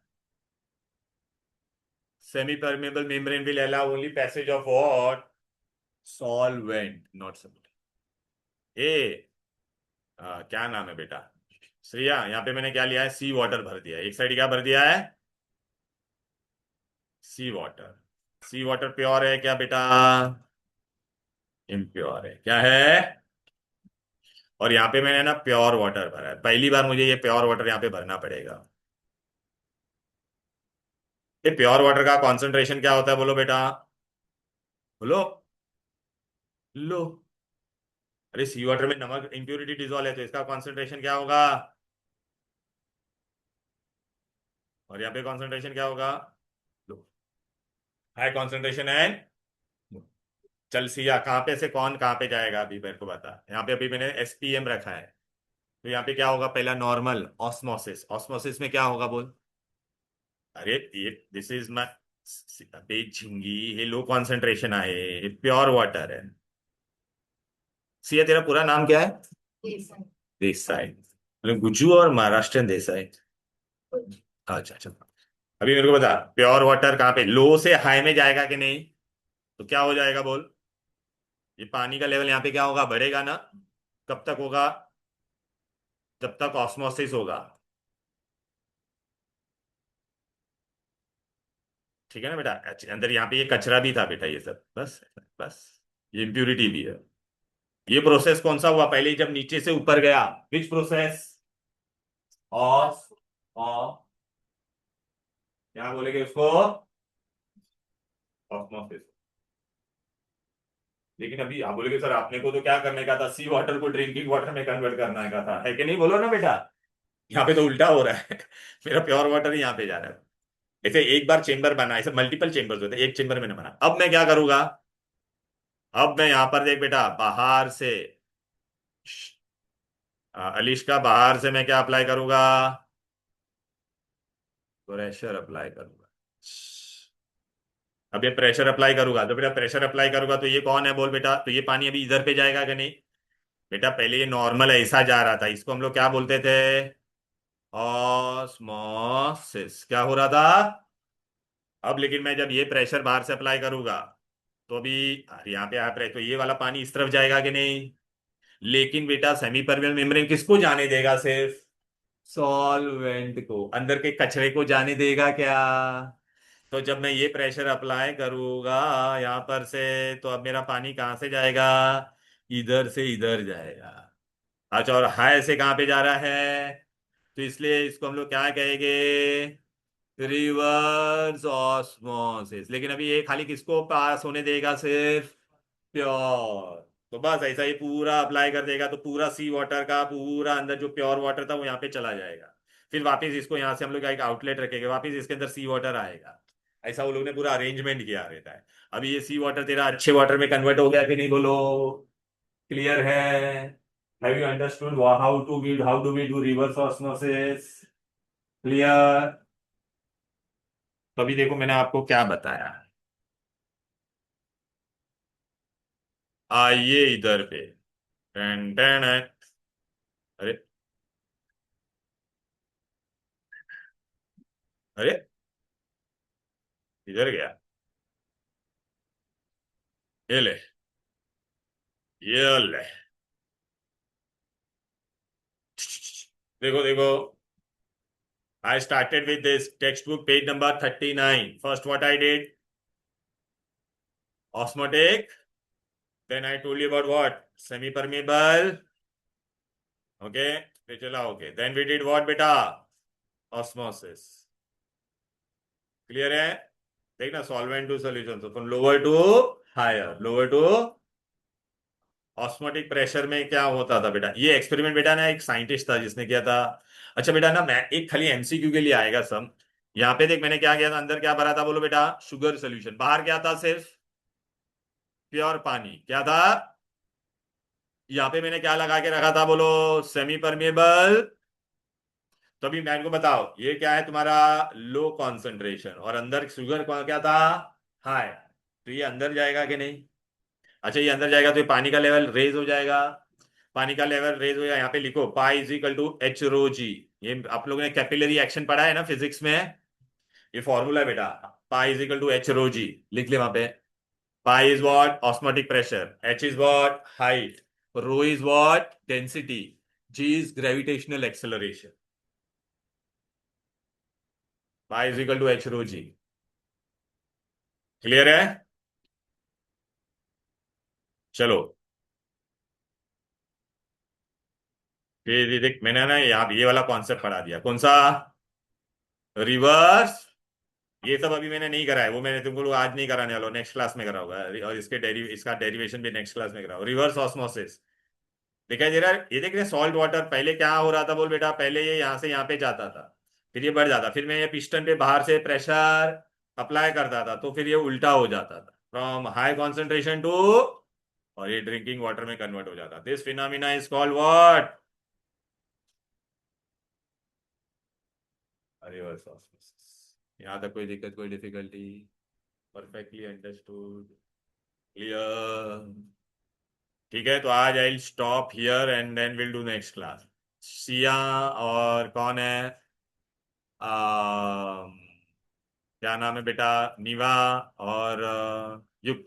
Semi permeable membrane will allow only passage of what, solvent, not solvent. ए, क्या नाम है बेटा? श्रेया, यहाँ पे मैंने क्या लिया है? सी वाटर भर दिया है। एक साइड क्या भर दिया है? सी वाटर। सी वाटर प्योर है क्या बेटा? इम्प्योर है, क्या है? और यहाँ पे मैंने ना प्योर वाटर भरा है, पहली बार मुझे ये प्योर वाटर यहाँ पे भरना पड़ेगा। ये प्योर वाटर का कॉन्सेंट्रेशन क्या होता है बोलो बेटा? बोलो। लो। अरे सी वाटर में नमक इंप्योरिटी डिजोल्व है, तो इसका कॉन्सेंट्रेशन क्या होगा? और यहाँ पे कॉन्सेंट्रेशन क्या होगा? लो। हाई कॉन्सेंट्रेशन है। चल सिया, कहाँ पे से कौन कहाँ पे जाएगा अभी मेरे को बता। यहाँ पे अभी मैंने एसपीएम रखा है, तो यहाँ पे क्या होगा? पहला नॉर्मल ऑस्मोसिस, ऑस्मोसिस में क्या होगा बोल? अरे ये दिस इज माय, अबे झिंगी, ये लो कॉन्सेंट्रेशन आहे, ये प्योर वाटर है। सिया तेरा पूरा नाम क्या है? देसाई, मतलब गुज्जू और महाराष्ट्रन देसाई। अच्छा अच्छा। अभी मेरे को बता, प्योर वाटर कहाँ पे लो से हाई में जाएगा कि नहीं? तो क्या हो जाएगा बोल? ये पानी का लेवल यहाँ पे क्या होगा? बढ़ेगा ना? कब तक होगा? जब तक ऑस्मोसिस होगा। ठीक है ना बेटा? अंदर यहाँ पे ये कचरा भी था बेटा, ये सब बस। बस ये इम्प्यूरिटी भी है। ये प्रोसेस कौन सा हुआ पहले, जब नीचे से ऊपर गया? Which process? ऑस ऑफ, क्या बोलेंगे उसको? ऑस्मोसिस। लेकिन अभी आप बोलेगे सर आपने को तो क्या करने का था, सी वाटर को ड्रिंकिंग वाटर में कन्वर्ट करने का था, है कि नहीं? बोलो ना बेटा। यहाँ पे तो उल्टा हो रहा है। मेरा प्योर वाटर ही यहाँ पे जा रहा है। ऐसे एक बार चेंबर बना, ऐसे मल्टीपल चेंबर्स होते हैं, एक चेंबर मैंने बना, अब मैं क्या करूंगा? अब मैं यहाँ पर देख बेटा, बाहर से अलिश का बाहर से मैं क्या अप्लाई करूंगा? प्रेशर अप्लाई करूंगा। अब ये प्रेशर अप्लाई करूंगा, तो बेटा प्रेशर अप्लाई करूंगा तो ये कौन है बोल बेटा? तो ये पानी अभी इधर पे जाएगा कि नहीं? बेटा पहले ये नॉर्मल ऐसा जा रहा था, इसको हम लोग क्या बोलते थे? ऑस्मोसिस। क्या हो रहा था? अब लेकिन मैं जब ये प्रेशर बाहर से अप्लाई करूंगा, तो अभी अरे यहाँ पे आप रहे तो ये वाला पानी इस तरफ जाएगा कि नहीं? लेकिन बेटा सेमी परमेबल मेम्ब्रेन किसको जाने देगा? सिर्फ सॉल्वेंट को, अंदर के कचरे को जाने देगा क्या? तो जब मैं ये प्रेशर अप्लाई करूंगा यहाँ पर से, तो अब मेरा पानी कहाँ से जाएगा? इधर से इधर जाएगा। अच्छा, और हाई से कहाँ पे जा रहा है? तो इसलिए इसको हम लोग क्या कहेंगे? Reverse osmosis. लेकिन अभी ये खाली किसको पास होने देगा? सिर्फ प्योर। तो बस ऐसा ही पूरा अप्लाई कर देगा, तो पूरा सी वाटर का पूरा अंदर जो प्योर वाटर था वो यहाँ पे चला जाएगा। फिर वापस इसको यहाँ से हम लोग एक आउटलेट रखेंगे, वापस इसके अंदर सी वाटर आएगा। ऐसा वो लोग ने पूरा अरेंजमेंट किया रहता है। अभी ये सी वाटर तेरा अच्छे वाटर में कन्वर्ट हो गया कि नहीं बोलो? क्लियर है? Have you understood how do we do reverse osmosis? Clear? तो अभी देखो मैंने आपको क्या बताया। आइए इधर पे। टन टन है। अरे, अरे इधर गया। ये ले, ये ले। देखो देखो, I started with this textbook page number 39. First what I did, osmotic. Then I told you about what? Semi-permeable. Okay, फिर चला okay. Then we did what बेटा? Osmosis. Clear है? देखना, solvent to solution. So from lower to higher, lower to osmotic pressure में क्या होता था बेटा? ये एक्सपेरिमेंट बेटा ना एक साइंटिस्ट था जिसने किया था। अच्छा बेटा ना, मैं एक खाली एमसीक्यू के लिए आएगा सब। यहाँ पे देख मैंने क्या किया था, अंदर क्या भरा था बोलो बेटा? Sugar solution. बाहर क्या था? सिर्फ प्योर पानी। क्या था? यहाँ पे मैंने क्या लगा के रखा था बोलो? Semi permeable. तो अभी मैन को बताओ, ये क्या है तुम्हारा? लो कॉन्सेंट्रेशन, और अंदर शुगर क्या था? हाई। तो ये अंदर जाएगा कि नहीं? अच्छा, ये अंदर जाएगा तो ये पानी का लेवल रेज हो जाएगा। पानी का लेवल रेज हो जाएगा, यहाँ पे लिखो pi is equal to H rho G. ये आप लोगों ने कैपिलरी एक्शन पढ़ा है ना फिजिक्स में? ये फॉर्मूला है बेटा। Pi is equal to H rho g, लिख ले वहां पे। Pi is what? Osmotic pressure. H is what? Height. Rho is what? Density. G is gravitational acceleration. Pi is equal to H rho g. Clear है? चलो, फिर देख मैंने ना यहाँ ये वाला कॉन्सेप्ट पढ़ा दिया, कौन सा? रिवर्स। ये सब अभी मैंने नहीं करा है, वो मैंने तुमको आज नहीं कराने वाला, नेक्स्ट क्लास में कराऊंगा। और इसका डेरिवेशन भी नेक्स्ट क्लास में कराऊंगा। रिवर्स ऑस्मोसिस दिखाई दे रहा है? ये देख रहे सॉल्ट वाटर, पहले क्या हो रहा था बोल बेटा, पहले ये यहाँ से यहाँ पे जाता था, फिर ये बढ़ जाता, फिर मैं ये पिस्टन पे बाहर से प्रेशर अप्लाई करता था, तो फिर ये उल्टा हो जाता था, फ्रॉम हाई कॉन्सेंट्रेशन टू, और ये ड्रिंकिंग वाटर में कन्वर्ट हो जाता। This phenomena is called what? Reverse osmosis. यहाँ तक कोई दिक्कत, कोई डिफिकल्टी? Perfectly understood, clear? ठीक है, तो आज I stop here and then will do next class. See ya, और कौन है, क्या नाम है बेटा, नीवा, और युक्ति।